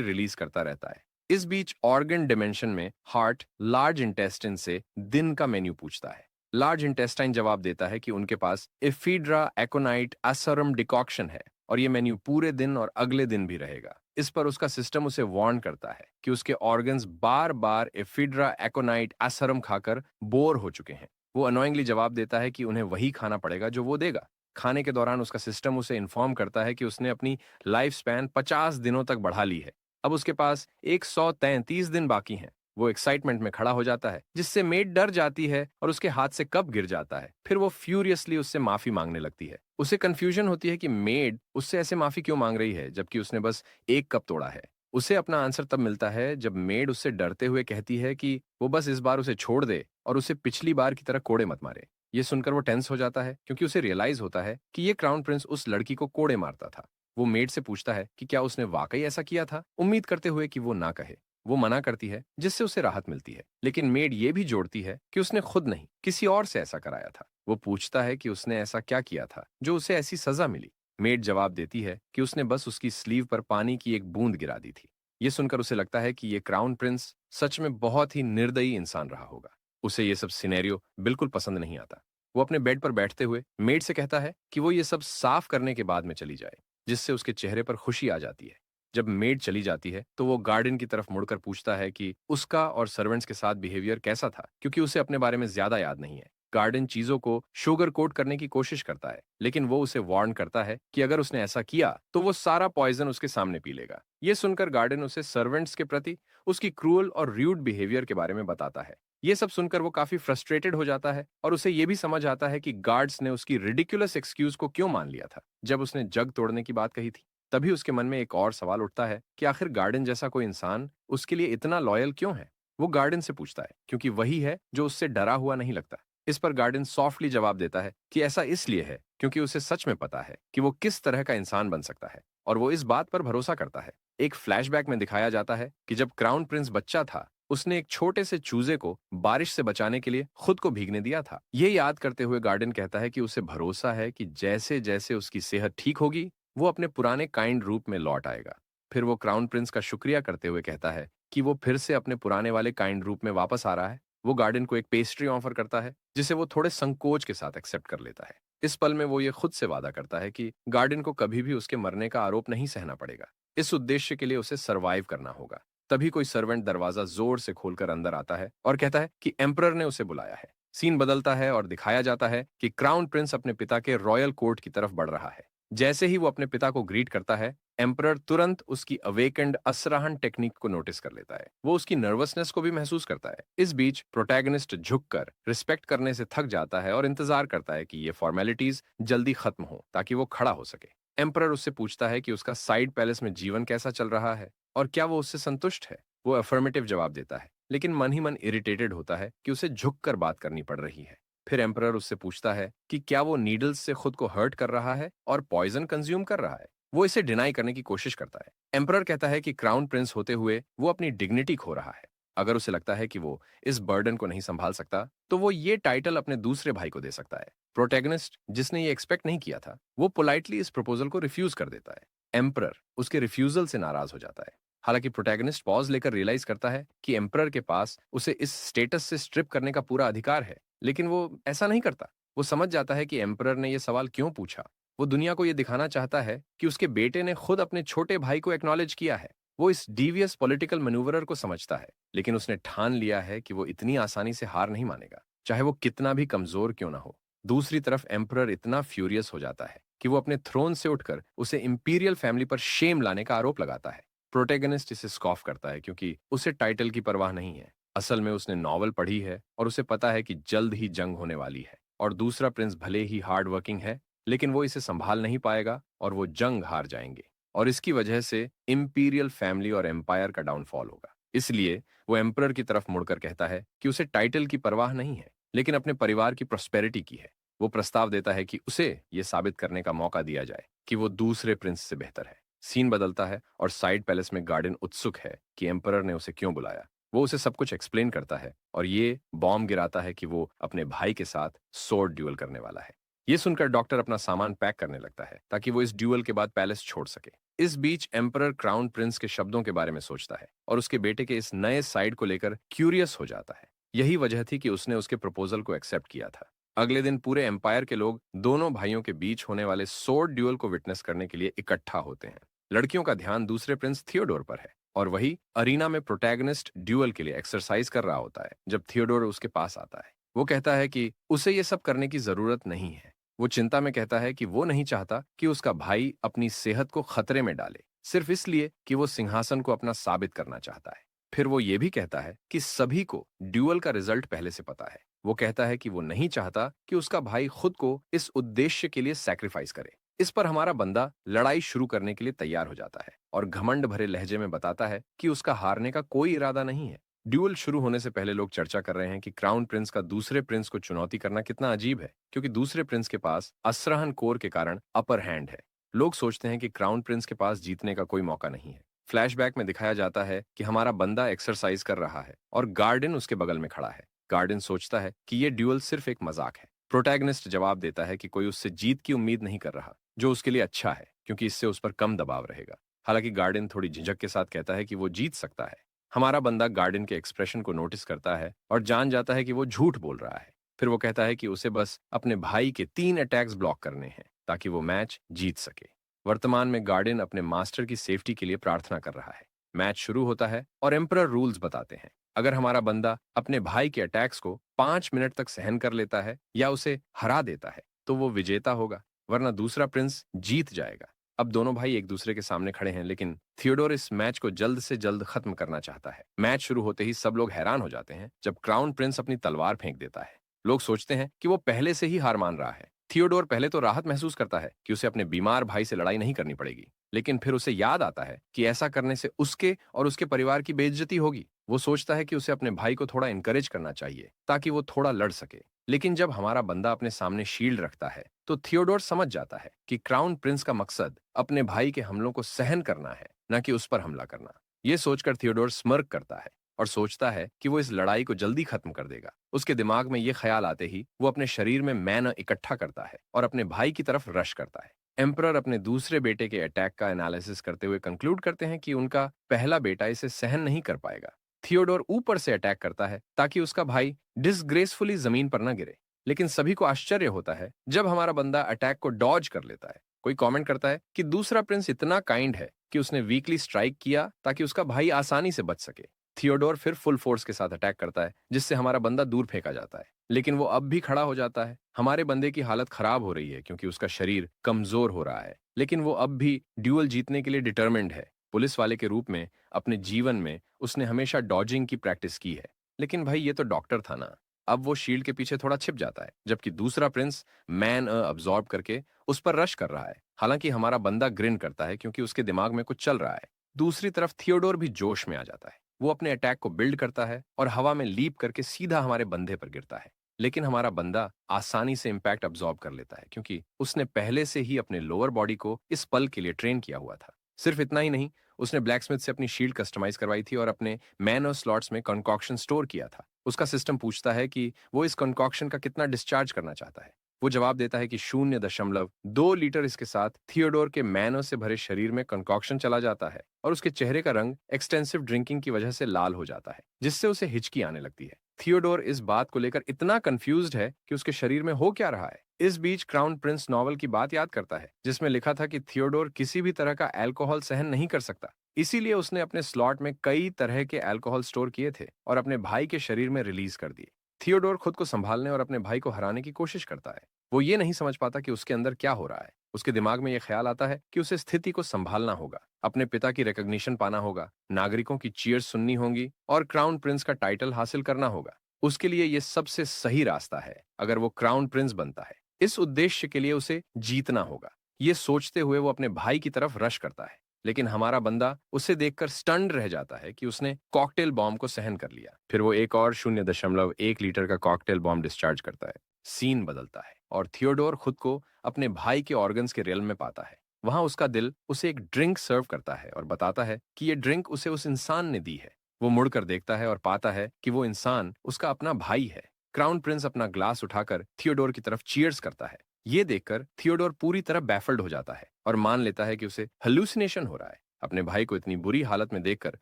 A: रिलीज करता रहता है। इस बीच ऑर्गन डिमेंशन में हार्ट लार्ज इंटेस्टाइन से दिन का मेन्यू पूछता है। लार्ज इंटेस्टाइन जवाब देता है कि उनके पास एफीड्रा एकोनाइट एसरम डिकॉक्शन है और ये मेन्यू पूरे दिन और अगले दिन भी रहेगा। इस पर उसका सिस्टम उसे वार्न करता है कि उसके ऑर्गन्स बार बार एफीड्रा एकोनाइट एसरम खाकर बोर हो चुके हैं। वो अनोइंगली जवाब देता है कि उन्हें वही खाना पड़ेगा जो वो देगा। खाने के दौरान उसका सिस्टम उसे इन्फॉर्म करता है कि उसने अपनी लाइफ स्पैन 50 दिनों तक बढ़ा ली है। अब उसके पास 133 दिन बाकी हैं। वो एक्साइटमेंट में खड़ा हो जाता है, जिससे मेड डर जाती है और उसके हाथ से कप गिर जाता है। फिर वो फ्यूरियसली उससे माफी मांगने लगती है। उसे कंफ्यूजन होती है कि मेड उससे ऐसे माफी क्यों मांग रही है जबकि उसने बस एक कप तोड़ा है। उसे अपना आंसर तब मिलता है जब मेड उससे डरते हुए कहती है कि वो बस इस बार उसे छोड़ दे और उसे पिछली बार की तरह कोड़े मत मारे। ये सुनकर वो टेंस हो जाता है क्योंकि उसे रियलाइज होता है कि ये क्राउन प्रिंस उस लड़की को कोड़े मारता था। वो मेड से पूछता है कि क्या उसने वाकई ऐसा किया था, उम्मीद करते हुए कि वो ना कहे। वो मना करती है जिससे उसे राहत मिलती है, लेकिन मेड ये भी जोड़ती है कि उसने खुद नहीं किसी और से ऐसा कराया था। वो पूछता है कि उसने ऐसा क्या किया था जो उसे ऐसी सजा मिली। मेड जवाब देती है कि उसने बस उसकी स्लीव पर पानी की एक बूंद गिरा दी थी। ये सुनकर उसे लगता है कि ये क्राउन प्रिंस सच में बहुत ही निर्दयी इंसान रहा होगा। उसे ये सब सिनेरियो बिल्कुल पसंद नहीं आता। वो अपने बेड पर बैठते हुए मेड से कहता है कि वो ये सब साफ करने के बाद में चली जाए, जिससे उसके चेहरे पर खुशी आ जाती है। जब मेड चली जाती है तो वो गार्डन की तरफ मुड़कर पूछता है कि उसका और सर्वेंट्स के साथ बिहेवियर कैसा था, क्योंकि उसे अपने बारे में ज्यादा याद नहीं है। गार्डन चीजों को शुगर कोट करने की कोशिश करता है, लेकिन वो उसे वार्न करता है कि अगर उसने ऐसा किया तो वो सारा पॉइजन उसके सामने पी लेगा। ये सुनकर गार्डन उसे सर्वेंट्स के प्रति उसकी क्रूअल और र्यूड बिहेवियर के बारे में बताता है। ये सब सुनकर वो काफी फ्रस्ट्रेटेड हो जाता है और उसे ये भी समझ आता है कि गार्ड्स ने उसकी रिडिकुलस एक्सक्यूज को क्यों मान लिया था जब उसने जग तोड़ने की बात कही थी। तभी उसके मन में एक और सवाल उठता है कि आखिर गार्डन जैसा कोई इंसान उसके लिए इतना लॉयल क्यों है। वो गार्डन से पूछता है क्योंकि वही है जो उससे डरा हुआ नहीं लगता। इस पर गार्डन सॉफ्टली जवाब देता है कि ऐसा इसलिए है क्योंकि उसे सच में पता है कि वो किस तरह का इंसान बन सकता है और वो इस बात पर भरोसा करता है। एक फ्लैशबैक में दिखाया जाता है कि जब क्राउन प्रिंस बच्चा था, उसने एक छोटे से चूजे को बारिश से बचाने के लिए खुद को भीगने दिया था। ये याद करते हुए गार्डन कहता है कि उसे भरोसा है कि जैसे जैसे उसकी सेहत ठीक होगी, वो अपने पुराने काइंड रूप में लौट आएगा। फिर वो क्राउन प्रिंस का शुक्रिया करते हुए कहता है कि वो फिर से अपने पुराने वाले काइंड रूप में वापस आ रहा है। वो गार्डन को एक पेस्ट्री ऑफर करता है, जिसे वो थोड़े संकोच के साथ एक्सेप्ट कर लेता है। इस पल में वो ये खुद से वादा करता है कि गार्डन को कभी भी उसके मरने का आरोप नहीं सहना पड़ेगा। इस उद्देश्य के लिए उसे सरवाइव करना होगा। तभी कोई सर्वेंट दरवाजा जोर से खोलकर अंदर आता है और कहता है कि एम्परर ने उसे बुलाया है। सीन बदलता है और दिखाया जाता है कि क्राउन प्रिंस अपने पिता के रॉयल कोर्ट की तरफ बढ़ रहा है। जैसे ही वो अपने पिता को ग्रीट करता है, एम्परर तुरंत उसकी अवेकेंड असराहन टेक्निक को नोटिस कर लेता है। वो उसकी नर्वसनेस को भी महसूस करता है। इस बीच प्रोटैगनिस्ट झुककर रिस्पेक्ट करने से थक जाता है और इंतजार करता है कि ये फॉर्मेलिटीज जल्दी खत्म हो ताकि वो खड़ा हो सके। एम्परर उससे पूछता है कि उसका साइड पैलेस में जीवन कैसा चल रहा है और क्या वो उससे संतुष्ट है। वो अफर्मेटिव जवाब देता है, लेकिन मन ही मन इरिटेटेड होता है कि उसे झुककर बात करनी पड़ रही है। फिर एम्परर उससे पूछता है कि क्या वो नीडल्स से खुद को हर्ट कर रहा है और पॉइजन कंज्यूम कर रहा है। वो इसे डिनाई करने की कोशिश करता है। एम्परर कहता है कि क्राउन प्रिंस होते हुए वो अपनी डिग्निटी खो रहा है। अगर उसे लगता है कि वो इस बर्डन को नहीं संभाल सकता, तो वो ये टाइटल अपने दूसरे भाई को दे सकता है। प्रोटैगनिस्ट, जिसने ये एक्सपेक्ट नहीं किया था, वो पोलाइटली इस प्रपोजल को रिफ्यूज कर देता है। एम्परर उसके रिफ्यूजल से नाराज हो जाता है। हालांकि प्रोटैगनिस्ट पॉज लेकर रियलाइज करता है कि एम्परर के पास उसे इस स्टेटस से स्ट्रिप करने का पूरा अधिकार है, लेकिन वो ऐसा नहीं करता। वो समझ जाता है कि एम्परर ने यह सवाल क्यों पूछा। वो दुनिया को यह दिखाना चाहता है कि उसके बेटे ने खुद अपने छोटे भाई को एक्नॉलेज किया है। वो इस डीवियस पॉलिटिकल मैन्यूवरर को समझता है, लेकिन उसने ठान लिया है कि वो इतनी आसानी से हार नहीं मानेगा, चाहे वो कितना भी कमजोर क्यों ना हो। दूसरी तरफ एम्परर इतना फ्यूरियस हो जाता है कि वो अपने थ्रोन से उठकर उसे इंपीरियल फैमिली पर शेम लाने का आरोप लगाता है। प्रोटैगनिस्ट इसे स्कॉफ करता है क्योंकि उसे टाइटल की परवाह नहीं है। असल में उसने नॉवल पढ़ी है और उसे पता है कि जल्द ही जंग होने वाली है और दूसरा प्रिंस भले ही हार्ड वर्किंग है, लेकिन वो इसे संभाल नहीं पाएगा और वो जंग हार जाएंगे और इसकी वजह से इंपीरियल फैमिली और एम्पायर का डाउनफॉल होगा। इसलिए वो एम्परर की तरफ मुड़कर कहता है कि उसे टाइटल की परवाह नहीं है, लेकिन अपने परिवार की प्रॉस्पेरिटी की है। वो प्रस्ताव देता है कि उसे ये साबित करने का मौका दिया जाए कि वो दूसरे प्रिंस से बेहतर है। सीन बदलता है और साइड पैलेस में गार्डन उत्सुक है कि एम्परर ने उसे क्यों बुलाया। वो उसे सब कुछ एक्सप्लेन करता है और ये बॉम्ब गिराता है कि वो अपने भाई के साथ स्वॉर्ड ड्यूल करने वाला है। ये सुनकर डॉक्टर अपना सामान पैक करने लगता है ताकि वो इस ड्यूअल के बाद पैलेस छोड़ सके। इस बीच एम्परर क्राउन प्रिंस के शब्दों के बारे में सोचता है और उसके बेटे के इस नए साइड को लेकर क्यूरियस हो जाता है। यही वजह थी कि उसने उसके प्रपोजल को एक्सेप्ट किया था। अगले दिन पूरे एम्पायर के लोग दोनों भाइयों के बीच होने वाले सोर्ड ड्यूअल को विटनेस करने के लिए इकट्ठा होते हैं। लड़कियों का ध्यान दूसरे प्रिंस थियोडोर पर है और वही अरीना में प्रोटैगनिस्ट ड्यूअल के लिए एक्सरसाइज कर रहा होता है जब थियोडोर उसके पास आता है। वो कहता है कि उसे ये सब करने की जरूरत नहीं है। वो चिंता में कहता है कि वो नहीं चाहता कि उसका भाई अपनी सेहत को खतरे में डाले, सिर्फ इसलिए कि वो सिंहासन को अपना साबित करना चाहता है। फिर वो ये भी कहता है कि सभी को ड्यूअल का रिजल्ट पहले से पता है। वो कहता है कि वो नहीं चाहता कि उसका भाई खुद को इस उद्देश्य के लिए सैक्रिफाइस करे। इस पर हमारा बंदा लड़ाई शुरू करने के लिए तैयार हो जाता है और घमंड भरे लहजे में बताता है कि उसका हारने का कोई इरादा नहीं है। ड्यूल शुरू होने से पहले लोग चर्चा कर रहे हैं कि क्राउन प्रिंस का दूसरे प्रिंस को चुनौती करना कितना अजीब है, क्योंकि दूसरे प्रिंस के पास असरहन कोर के कारण अपर हैंड है। लोग सोचते हैं कि क्राउन प्रिंस के पास जीतने का कोई मौका नहीं है। फ्लैशबैक में दिखाया जाता है कि हमारा बंदा एक्सरसाइज कर रहा है और गार्डन उसके बगल में खड़ा है। गार्डन सोचता है कि ये ड्यूल सिर्फ एक मजाक है। प्रोटैगनिस्ट जवाब देता है कि कोई उससे जीत की उम्मीद नहीं कर रहा, जो उसके लिए अच्छा है क्योंकि इससे उस पर कम दबाव रहेगा। हालांकि गार्डन थोड़ी झिझक के साथ कहता है कि वो जीत सकता है। हमारा बंदा गार्डन के एक्सप्रेशन को नोटिस करता है और जान जाता है कि वो झूठ बोल रहा है। फिर वो कहता है कि उसे बस अपने भाई के 3 अटैक्स ब्लॉक करने हैं ताकि वो मैच जीत सके। वर्तमान में गार्डन अपने मास्टर की सेफ्टी के लिए प्रार्थना कर रहा है। मैच शुरू होता है और एम्परर रूल्स बताते हैं। अगर हमारा बंदा अपने भाई के अटैक्स को 5 मिनट तक सहन कर लेता है या उसे हरा देता है तो वो विजेता होगा, वरना दूसरा प्रिंस जीत जाएगा। अब दोनों भाई एक दूसरे के सामने खड़े हैं, लेकिन थियोडोर इस मैच को जल्द से जल्द खत्म करना चाहता है। मैच शुरू होते ही सब लोग हैरान हो जाते हैं जब क्राउन प्रिंस अपनी तलवार फेंक देता है। लोग सोचते हैं कि वो पहले से ही हार मान रहा है। थियोडोर पहले तो राहत महसूस करता है कि उसे अपने बीमार भाई से लड़ाई नहीं करनी पड़ेगी, लेकिन फिर उसे याद आता है कि ऐसा करने से उसके और उसके परिवार की बेइज्जती होगी। वो सोचता है कि उसे अपने भाई को थोड़ा इनकरेज करना चाहिए ताकि वो थोड़ा लड़ सके। लेकिन जब हमारा बंदा अपने सामने शील्ड रखता है तो थियोडोर समझ जाता है कि क्राउन प्रिंस का मकसद अपने भाई के हमलों को सहन करना है, न कि उस पर हमला करना। ये सोचकर थियोडोर स्मर्क करता है और सोचता है कि वो इस लड़ाई को जल्दी खत्म कर देगा। उसके दिमाग में ये ख्याल आते ही वो अपने शरीर में मैना इकट्ठा करता है और अपने भाई की तरफ रश करता है। एम्परर अपने दूसरे बेटे के अटैक का एनालिसिस करते हुए कंक्लूड करते हैं कि उनका पहला बेटा इसे सहन नहीं कर पाएगा। थियोडोर ऊपर से अटैक करता है ताकि उसका भाई डिसग्रेसफुली जमीन पर न गिरे। लेकिन सभी को आश्चर्य होता है जब हमारा बंदा अटैक को डॉज कर लेता है। कोई कमेंट करता है कि दूसरा प्रिंस इतना काइंड है कि उसने वीकली स्ट्राइक किया ताकि उसका भाई आसानी से बच सके। थियोडोर फिर फुल फोर्स के साथ अटैक करता है जिससे हमारा बंदा दूर फेंका जाता है, लेकिन वो अब भी खड़ा हो जाता है। हमारे बंदे की हालत खराब हो रही है क्योंकि उसका शरीर कमजोर हो रहा है, लेकिन वो अब भी ड्यूअल जीतने के लिए डिटर्मिन्ड है। पुलिस वाले के रूप में अपने जीवन में उसने हमेशा डॉजिंग की प्रैक्टिस की है, लेकिन भाई ये तो डॉक्टर था ना। अब वो शील्ड के पीछे थोड़ा छिप जाता है, जबकि दूसरा प्रिंस मैन अब्सॉर्ब करके उस पर रश कर रहा है। हालांकि हमारा बंदा ग्रिन करता है क्योंकि उसके दिमाग में कुछ चल रहा है। दूसरी तरफ थियोडोर भी जोश में आ जाता है। वो अपने अटैक को बिल्ड करता है और हवा में लीप करके सीधा हमारे बंदे पर गिरता है। लेकिन हमारा बंदा आसानी से इंपैक्ट अब्सॉर्ब कर लेता है क्योंकि उसने पहले से ही अपने लोअर बॉडी को इस पल के लिए ट्रेन किया हुआ था। सिर्फ इतना ही नहीं, उसने ब्लैकस्मिथ से अपनी शील्ड कस्टमाइज करवाई थी और अपने मैन और स्लॉट्स में कंकॉक्शन स्टोर किया था। उसका सिस्टम पूछता है कि वो इस कंकॉक्शन का कितना डिस्चार्ज करना चाहता है। वो जवाब देता है कि 0.2 लीटर इसके साथ थियोडोर के मैनो से भरे शरीर में कंकॉक्शन चला जाता है और उसके चेहरे का रंग एक्सटेंसिव ड्रिंकिंग की वजह से लाल हो जाता है, जिससे उसे हिचकी आने लगती है। थियोडोर इस बात को लेकर इतना कंफ्यूज्ड है कि उसके शरीर में हो क्या रहा है। इस बीच क्राउन प्रिंस नॉवल की बात याद करता है जिसमें लिखा था कि थियोडोर किसी भी तरह का अल्कोहल सहन नहीं कर सकता, इसीलिए उसने अपने स्लॉट में कई तरह के अल्कोहल स्टोर किए थे और अपने भाई के शरीर में रिलीज कर दिए। थियोडोर खुद को संभालने और अपने भाई को हराने की कोशिश करता है। वो ये नहीं समझ पाता कि उसके अंदर क्या हो रहा है। उसके दिमाग में यह ख्याल आता है कि उसे स्थिति को संभालना होगा, अपने पिता की रिकॉग्निशन पाना होगा, नागरिकों की चीयर्स सुननी होंगी और क्राउन प्रिंस का टाइटल हासिल करना होगा। उसके लिए यह सबसे सही रास्ता है अगर वो क्राउन प्रिंस बनता है। इस उद्देश्य के लिए उसे जीतना होगा। ये सोचते हुए वो अपने भाई की तरफ रश करता है, लेकिन हमारा बंदा उसे देखकर स्टन्ड रह जाता है कि उसने कॉकटेल बॉम्ब को सहन कर लिया। फिर वो एक और 0.1 लीटर का कॉकटेल बॉम्ब डिस्चार्ज करता है। सीन बदलता है और थियोडोर खुद को अपने भाई के ऑर्गन्स के रियल में पाता है। वहां उसका दिल उसे एक ड्रिंक सर्व करता है और बताता है कि ये ड्रिंक उसे उस इंसान ने दी है। वो मुड़कर देखता है और पाता है कि वो इंसान उसका अपना भाई है। क्राउन प्रिंस अपना ग्लास उठाकर थियोडोर की तरफ चीयर्स करता है ये देखकर थियोडोर पूरी तरह बैफल्ड हो जाता है और मान लेता है कि उसे हेलुसिनेशन हो रहा है। अपने भाई को इतनी बुरी हालत में देखकर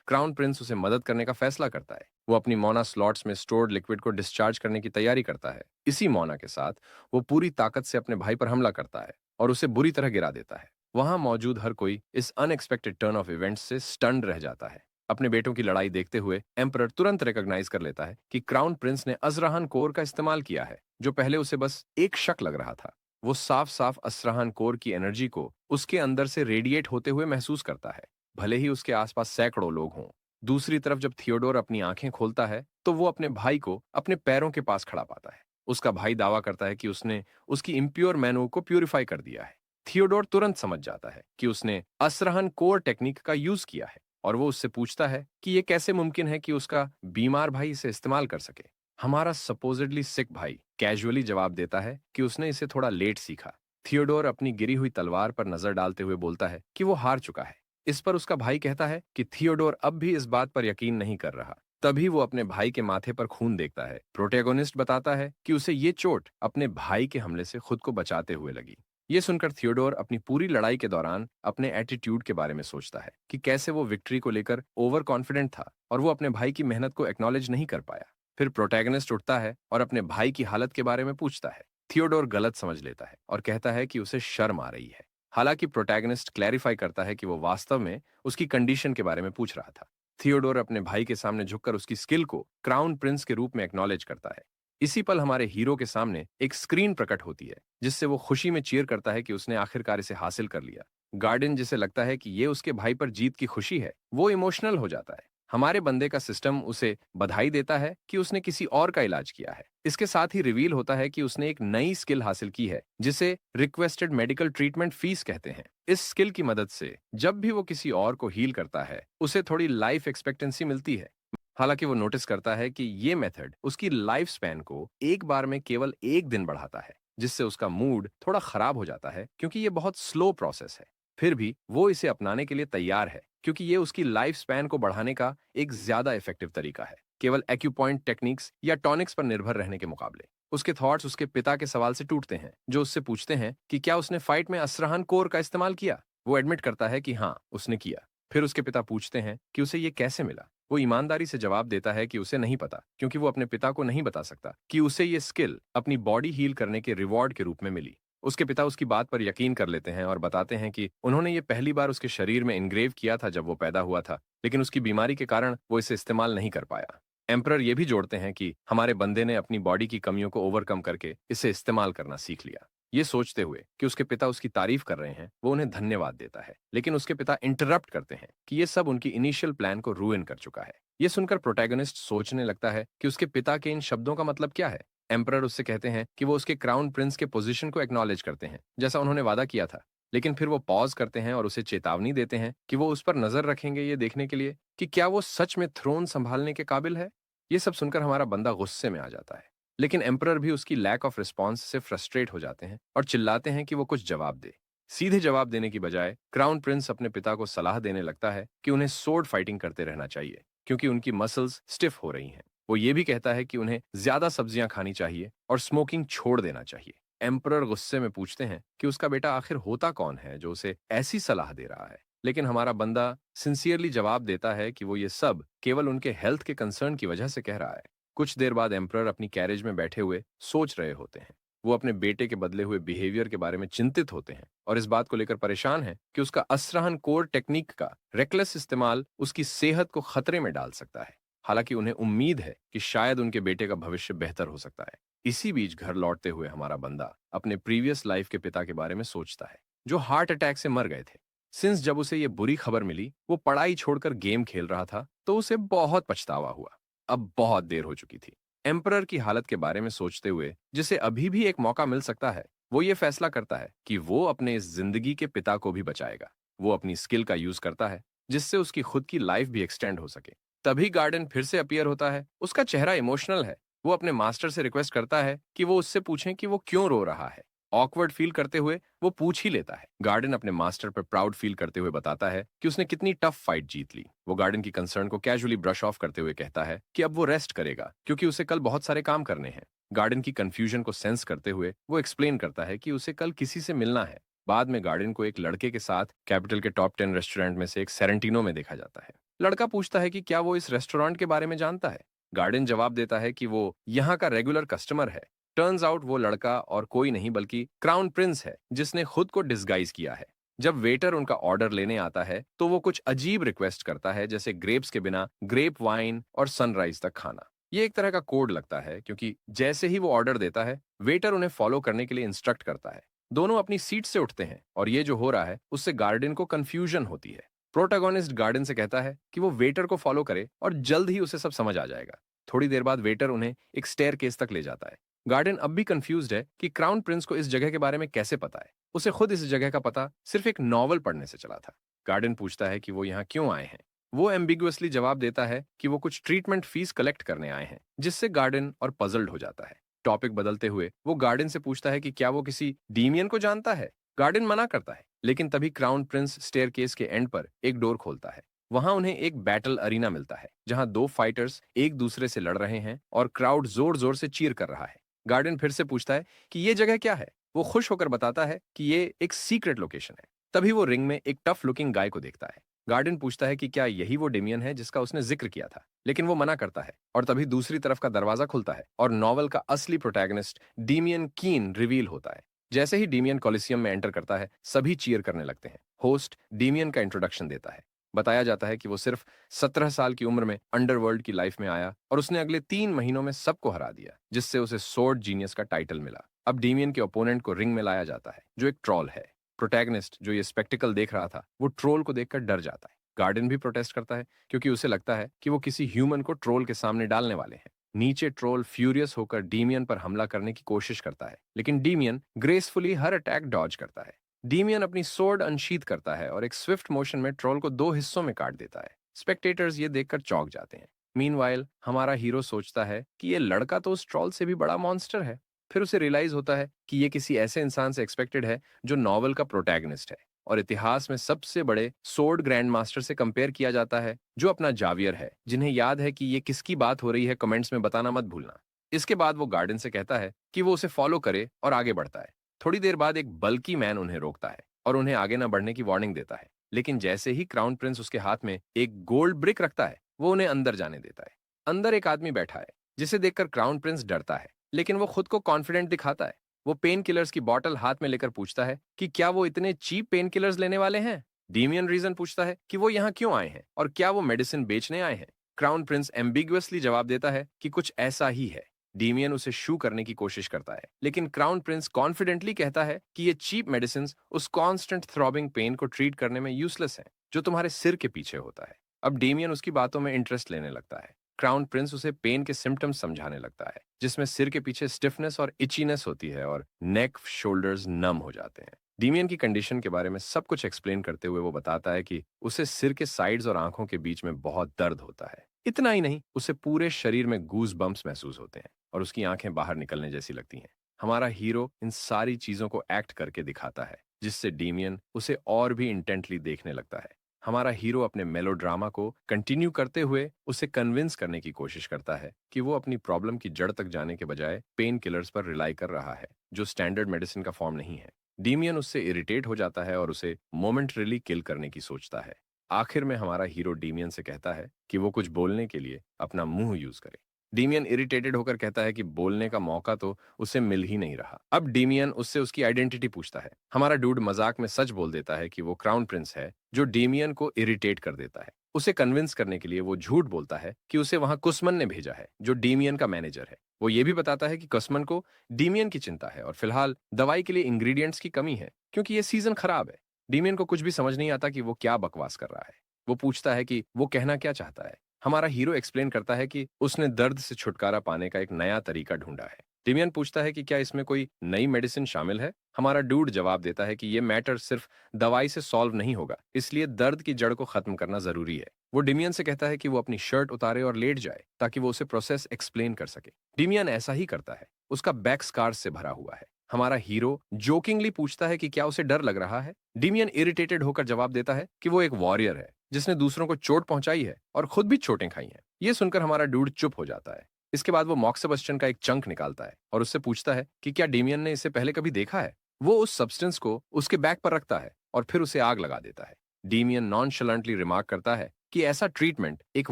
A: क्राउन प्रिंस उसे मदद करने का फैसला करता है। वो अपनी मोना स्लॉट्स में स्टोर्ड लिक्विड को डिस्चार्ज करने की तैयारी करता है। इसी मोना के साथ वो पूरी ताकत से अपने भाई पर हमला करता है और उसे बुरी तरह गिरा देता है। वहां मौजूद हर कोई इस अनएक्सपेक्टेड टर्न ऑफ इवेंट्स से स्टन्ड रह जाता है। अपने बेटों की लड़ाई देखते हुए एम्परर तुरंत रिकॉग्नाइज कर लेता है कि क्राउन प्रिंस ने अजराहन कोर का इस्तेमाल किया है, जो पहले उसे बस एक शक लग रहा था। वो साफ साफ असराहन कोर की एनर्जी को उसके अंदर से रेडिएट होते हुए महसूस करता है, भले ही उसके आसपास सैकड़ों लोग हों। दूसरी तरफ जब थियोडोर अपनी आंखें खोलता है तो वो अपने भाई को अपने पैरों के पास खड़ा पाता है। उसका भाई दावा करता है कि उसने उसकी इम्प्योर मैनो को प्यूरिफाई कर दिया है। थियोडोर तुरंत समझ जाता है कि उसने असरहन कोर टेक्निक का यूज किया है और वो उससे पूछता है कि ये कैसे मुमकिन है कि उसका बीमार भाई इसे इस्तेमाल कर सके। हमारा सपोजिडली सिक भाई कैजुअली जवाब देता है कि उसने इसे थोड़ा लेट सीखा। थियोडोर अपनी गिरी हुई तलवार पर नजर डालते हुए बोलता है कि वो हार चुका है। इस पर उसका भाई कहता है कि थियोडोर अब भी इस बात पर यकीन नहीं कर रहा। तभी वो अपने भाई के माथे पर खून देखता है। प्रोटैगोनिस्ट बताता है कि उसे ये चोट अपने भाई के हमले से खुद को बचाते हुए लगी। ये सुनकर थियोडोर अपनी पूरी लड़ाई के दौरान अपने एटीट्यूड के बारे में सोचता है कि कैसे वो विक्ट्री को लेकर ओवर कॉन्फिडेंट था और वो अपने भाई की मेहनत को एक्नॉलेज नहीं कर पाया। फिर प्रोटैगनिस्ट उठता है और अपने भाई की हालत के बारे में पूछता है। थियोडोर गलत समझ लेता है और कहता है कि उसे शर्म आ रही है। हालांकि प्रोटैगनिस्ट क्लैरिफाई करता है कि वो वास्तव में उसकी कंडीशन के बारे में पूछ रहा था। थियोडोर अपने भाई के सामने झुककर उसकी स्किल को क्राउन प्रिंस के रूप में एक्नॉलेज करता है। इसी पल हमारे हीरो के सामने एक स्क्रीन प्रकट होती है जिससे वो खुशी में चीयर करता है कि उसने आखिरकार इसे हासिल कर लिया। गार्डन जिसे लगता है कि ये उसके भाई पर जीत की खुशी है, वो इमोशनल हो जाता है। हमारे बंदे का सिस्टम उसे बधाई देता है कि उसने किसी और का इलाज किया है। इसके साथ ही रिवील होता है कि उसने एक नई स्किल हासिल की है जिसे रिक्वेस्टेड मेडिकल ट्रीटमेंट फीस कहते हैं। इस स्किल की मदद से जब भी वो किसी और को हील करता है उसे थोड़ी लाइफ एक्सपेक्टेंसी मिलती है। हालांकि वो नोटिस करता है कि ये मेथड उसकी लाइफ स्पैन को एक बार में केवल एक दिन बढ़ाता है, जिससे उसका मूड थोड़ा खराब हो जाता है क्योंकि ये बहुत स्लो प्रोसेस है। फिर भी वो इसे अपनाने के लिए तैयार है क्योंकि ये उसकी लाइफ स्पैन को बढ़ाने का एक ज्यादा इफेक्टिव तरीका है, केवल एक्यूपॉइंट टेक्निक्स या टॉनिक्स पर निर्भर रहने के मुकाबले। उसके थॉट्स उसके पिता के सवाल से टूटते हैं, जो उससे पूछते हैं कि क्या उसने फाइट में असरहान कोर का इस्तेमाल किया। वो एडमिट करता है कि हाँ, उसने किया। फिर उसके पिता पूछते हैं कि उसे ये कैसे मिला। वो ईमानदारी से जवाब देता है कि उसे नहीं पता, क्योंकि वो अपने पिता को नहीं बता सकता कि उसे ये स्किल अपनी बॉडी हील करने के रिवॉर्ड के रूप में मिली। उसके पिता उसकी बात पर यकीन कर लेते हैं और बताते हैं कि उन्होंने ये पहली बार उसके शरीर में इनग्रेव किया था जब वो पैदा हुआ था, लेकिन उसकी बीमारी के कारण वो इसे इस्तेमाल नहीं कर पाया। एम्परर ये भी जोड़ते हैं कि हमारे बंदे ने अपनी बॉडी की कमियों को ओवरकम करके इसे इस्तेमाल करना सीख लिया। ये सोचते हुए कि उसके पिता उसकी तारीफ कर रहे हैं, वो उन्हें धन्यवाद देता है, लेकिन उसके पिता इंटरप्ट करते हैं कि ये सब उनकी इनिशियल प्लान को रूइन कर चुका है। ये सुनकर प्रोटैगनिस्ट सोचने लगता है कि उसके पिता के इन शब्दों का मतलब क्या है। एम्परर उससे कहते हैं कि वो उसके क्राउन प्रिंस के पोजीशन को एक्नॉलेज करते हैं, जैसा उन्होंने वादा किया था। लेकिन फिर वो पॉज करते हैं और उसे चेतावनी देते हैं कि वो उस पर नजर रखेंगे ये देखने के लिए कि क्या वो सच में थ्रोन संभालने के काबिल है। ये सब सुनकर हमारा बंदा गुस्से में आ जाता है, लेकिन एम्परर भी उसकी लैक ऑफ रिस्पॉन्स से फ्रस्ट्रेट हो जाते हैं और चिल्लाते हैं कि वो कुछ जवाब दे। सीधे जवाब देने की बजाय क्राउन प्रिंस अपने पिता को सलाह देने लगता है कि उन्हें सोर्ड फाइटिंग करते रहना चाहिए क्योंकि उनकी मसल्स स्टिफ हो रही हैं। वो ये भी कहता है कि उन्हें ज्यादा सब्जियां खानी चाहिए और स्मोकिंग छोड़ देना चाहिए। एम्परर गुस्से में पूछते हैं कि उसका बेटा आखिर होता कौन है जो उसे ऐसी सलाह दे रहा है, लेकिन हमारा बंदा सिंसियरली जवाब देता है कि वो ये सब केवल उनके हेल्थ के कंसर्न की वजह से कह रहा है। कुछ देर बाद एम्परर अपनी कैरेज में बैठे हुए सोच रहे होते हैं। वो अपने बेटे के बदले हुए बिहेवियर के बारे में चिंतित होते हैं और इस बात को लेकर परेशान हैं कि उसका असरहन कोर टेक्निक का रेकलेस इस्तेमाल उसकी सेहत को खतरे में डाल सकता है। हालांकि उन्हें उम्मीद है कि शायद उनके बेटे का भविष्य बेहतर हो सकता है। इसी बीच घर लौटते हुए हमारा बंदा अपने प्रीवियस लाइफ के पिता के बारे में सोचता है, जो हार्ट अटैक से मर गए थे। सिंस जब उसे ये बुरी खबर मिली, वो पढ़ाई छोड़कर गेम खेल रहा था, तो उसे बहुत पछतावा हुआ। अब बहुत देर हो चुकी थी। एम्परर की हालत के बारे में सोचते हुए, जिसे अभी भी एक मौका मिल सकता है, वो ये फैसला करता है कि वो अपने इस जिंदगी के पिता को भी बचाएगा। वो अपनी स्किल का यूज करता है जिससे उसकी खुद की लाइफ भी एक्सटेंड हो सके। तभी गार्डन फिर से अपीयर होता है। उसका चेहरा इमोशनल है। वो अपने मास्टर से रिक्वेस्ट करता है कि वो उससे पूछें कि वो क्यों रो रहा है। ऑकवर्ड फील करते हुए वो पूछ ही लेता है। गार्डन अपने मास्टर पर प्राउड फील करते हुए बताता है कि उसने कितनी टफ फाइट जीत ली। वो गार्डन की कंसर्न को कैजुअली ब्रश ऑफ करते हुए कहता है कि अब वो रेस्ट करेगा क्योंकि उसे कल बहुत सारे काम करने हैं। गार्डन की कंफ्यूजन को सेंस करते हुए वो एक्सप्लेन करता है कि उसे कल किसी से मिलना है। बाद में गार्डन को एक लड़के के साथ कैपिटल के टॉप 10 रेस्टोरेंट में से एक सेरेंटिनो में देखा जाता है। लड़का पूछता है कि क्या वो इस रेस्टोरेंट के बारे में जानता है। गार्डन जवाब देता है कि वो यहाँ का रेगुलर कस्टमर है। टर्न्स आउट वो लड़का और कोई नहीं बल्कि क्राउन प्रिंस है जिसने खुद को डिस्गाइज किया है। जब वेटर उनका ऑर्डर लेने आता है तो वो कुछ अजीब रिक्वेस्ट करता है, जैसे ग्रेप्स के बिना ग्रेप वाइन और सनराइज तक खाना। ये एक तरह का कोड लगता है क्योंकि जैसे ही वो ऑर्डर देता है वेटर उन्हें फॉलो करने के लिए इंस्ट्रक्ट करता है। दोनों अपनी सीट से उठते हैं और ये जो हो रहा है उससे गार्डन को कंफ्यूजन होती है। प्रोटैगोनिस्ट गार्डन से कहता है कि वो वेटर को फॉलो करे और जल्द ही उसे सब समझ आ जाएगा। थोड़ी देर बाद वेटर उन्हें एक स्टेयर केस तक ले जाता है। गार्डन अब भी कंफ्यूज्ड है कि क्राउन प्रिंस को इस जगह के बारे में कैसे पता है। उसे खुद इस जगह का पता सिर्फ एक नॉवल पढ़ने से चला था। गार्डन पूछता है कि वो यहाँ क्यों आए हैं। वो एम्बिगुअसली जवाब देता है कि वो कुछ ट्रीटमेंट फीस कलेक्ट करने आए हैं, जिससे गार्डन और पजल्ड हो जाता है। टॉपिक बदलते हुए वो गार्डन से पूछता है कि क्या वो किसी डीमियन को जानता है। गार्डन मना करता है, लेकिन तभी क्राउन प्रिंस स्टेयरकेस के एंड पर एक डोर खोलता है। वहां उन्हें एक बैटल अरीना मिलता है जहां दो फाइटर्स एक दूसरे से लड़ रहे हैं और क्राउड जोर जोर से चीयर कर रहा है। गार्डन फिर से पूछता है कि ये जगह क्या है। वो खुश होकर बताता है कि ये एक सीक्रेट लोकेशन है। तभी वो रिंग में एक टफ लुकिंग गाय को देखता है। गार्डन पूछता है कि क्या यही वो डेमियन है जिसका उसने जिक्र किया था, लेकिन वो मना करता है। और तभी दूसरी तरफ का दरवाजा खुलता है और नॉवल का असली प्रोटैगनिस्ट डीमियन कीन रिवील होता है। जैसे ही डीमियन कॉलिसियम में एंटर करता है सभी चीयर करने लगते हैं। होस्ट डीमियन का इंट्रोडक्शन देता है। बताया जाता है कि वो सिर्फ 17 साल की उम्र में अंडरवर्ल्ड की लाइफ में आया और उसने अगले 3 महीनों में सबको हरा दिया, जिससे उसे सोर्ड जीनियस का टाइटल मिला। अब डीमियन के ओपोनेंट को रिंग में लाया जाता है जो एक ट्रोल है। प्रोटैगनिस्ट जो ये स्पेक्टिकल देख रहा था वो ट्रोल को देखकर डर जाता है। गार्डन भी प्रोटेस्ट करता है क्योंकि उसे लगता है कि वो किसी ह्यूमन को ट्रोल के सामने डालने वाले हैं। नीचे ट्रोल फ्यूरियस होकर डीमियन पर हमला करने की कोशिश करता है, लेकिन डीमियन ग्रेसफुली हर अटैक डॉज करता है। डीमियन अपनी सोर्ड अनशीथ करता है और एक स्विफ्ट मोशन में ट्रोल को 2 हिस्सों में काट देता है। स्पेक्टेटर्स ये देखकर चौंक जाते हैं। मीनवाइल हमारा हीरो सोचता है कि ये लड़का तो उस ट्रोल से भी बड़ा मॉन्स्टर है। फिर उसे रियलाइज होता है कि ये किसी ऐसे इंसान से एक्सपेक्टेड है जो नॉवल का प्रोटैगनिस्ट है और इतिहास में सबसे बड़े सोर्ड ग्रैंड मास्टर से कंपेयर किया जाता है जो अपना जावियर है। जिन्हें याद है कि ये किसकी बात हो रही है कमेंट्स में बताना मत भूलना। इसके बाद वो गार्डन से कहता है कि वो उसे फॉलो करे और आगे बढ़ता है। थोड़ी देर बाद एक बल्की मैन उन्हें रोकता है और उन्हें आगे न बढ़ने की वार्निंग देता है, लेकिन जैसे ही क्राउन प्रिंस उसके हाथ में एक गोल्ड ब्रिक रखता है वो उन्हें अंदर जाने देता है। अंदर एक आदमी बैठा है जिसे देखकर क्राउन प्रिंस डरता है, लेकिन वो खुद को कॉन्फिडेंट दिखाता है। वो पेन किलर्स की बॉटल हाथ में लेकर पूछता है कि क्या वो इतने चीप पेन किलर्स लेने वाले हैं। डीमियन रीजन पूछता है कि वो यहाँ क्यों आए हैं और क्या वो मेडिसिन बेचने आए हैं। क्राउन प्रिंस एम्बिगुअसली जवाब देता है कि कुछ ऐसा ही है। डीमियन उसे शू करने की कोशिश करता है, लेकिन क्राउन प्रिंस कॉन्फिडेंटली कहता है कि ये चीप मेडिसिन उस कॉन्स्टेंट थ्रॉबिंग पेन को ट्रीट करने में यूजलेस है जो तुम्हारे सिर के पीछे होता है। अब डीमियन उसकी बातों में इंटरेस्ट लेने लगता है। क्राउन प्रिंस उसे पेन के सिम्टम्स समझाने लगता है, जिसमें सिर के पीछे स्टिफनेस और इचीनेस होती है और नेक शोल्डर्स नम हो जाते हैं। डीमियन की कंडीशन के बारे में सब कुछ एक्सप्लेन करते हुए वो बताता है कि उसे सिर के साइड्स और आंखों के बीच में बहुत दर्द होता है। इतना ही नहीं, उसे पूरे शरीर में गूज बम्प्स महसूस होते हैं और उसकी आंखें बाहर निकलने जैसी लगती हैं। हमारा हीरो इन सारी चीजों को एक्ट करके दिखाता है, जिससे डीमियन उसे और भी इंटेंटली देखने लगता है। हमारा हीरो अपने मेलोड्रामा को कंटिन्यू करते हुए उसे कन्विंस करने की कोशिश करता है कि वो अपनी प्रॉब्लम की जड़ तक जाने के बजाय पेन किलर्स पर रिलाई कर रहा है, जो स्टैंडर्ड मेडिसिन का फॉर्म नहीं है। डीमियन उससे इरिटेट हो जाता है और उसे मोमेंटरीली किल करने की सोचता है। आखिर में हमारा हीरो डीमियन से कहता है कि वो कुछ बोलने के लिए अपना मुंह यूज करे। डीमियन इरिटेटेड होकर कहता है कि बोलने का मौका तो उसे मिल ही नहीं रहा। अब डीमियन उससे उसकी आइडेंटिटी पूछता है। हमारा डूड मजाक में सच बोल देता है कि वो क्राउन प्रिंस है, जो डीमियन को इरिटेट कर देता है। उसे कन्विंस करने के लिए वो झूठ बोलता है कि उसे वहां कुस्मन ने भेजा है, जो डीमियन का मैनेजर है। वो ये भी बताता है कि कुस्मन को डीमियन की चिंता है और फिलहाल दवाई के लिए इंग्रेडिएंट्स की कमी है क्योंकि ये सीजन खराब है। डीमियन को कुछ भी समझ नहीं आता कि वो क्या बकवास कर रहा है। वो पूछता है कि वो कहना क्या चाहता है। हमारा हीरो एक्सप्लेन करता है कि उसने दर्द से छुटकारा पाने का एक नया तरीका ढूंढा है। डिमियन पूछता है कि क्या इसमें कोई नई मेडिसिन शामिल है। हमारा डूड जवाब देता है कि ये मैटर सिर्फ दवाई से सॉल्व नहीं होगा, इसलिए दर्द की जड़ को खत्म करना जरूरी है। वो डिमियन से कहता है कि वो अपनी शर्ट उतारे और लेट जाए ताकि वो उसे प्रोसेस एक्सप्लेन कर सके। डिमियन ऐसा ही करता है। उसका बैक स्कार्स से भरा हुआ है। हमारा हीरो जोकिंगली पूछता है कि क्या उसे डर लग रहा है। डीमियन इरिटेटेड होकर जवाब देता है कि वो एक वॉरियर है जिसने दूसरों को चोट पहुंचाई है और खुद भी चोटें खाई हैं। ये सुनकर हमारा डूड चुप हो जाता है। इसके बाद वो मॉक सेबेस्टियन का एक चंक निकालता है और उससे पूछता है कि क्या डेमियन ने इसे पहले कभी देखा है। वो उस सब्सटेंस को उसके बैग पर रखता है और फिर उसे आग लगा देता है। डेमियन नॉनशलेंटली रिमार्क करता है कि ऐसा ट्रीटमेंट एक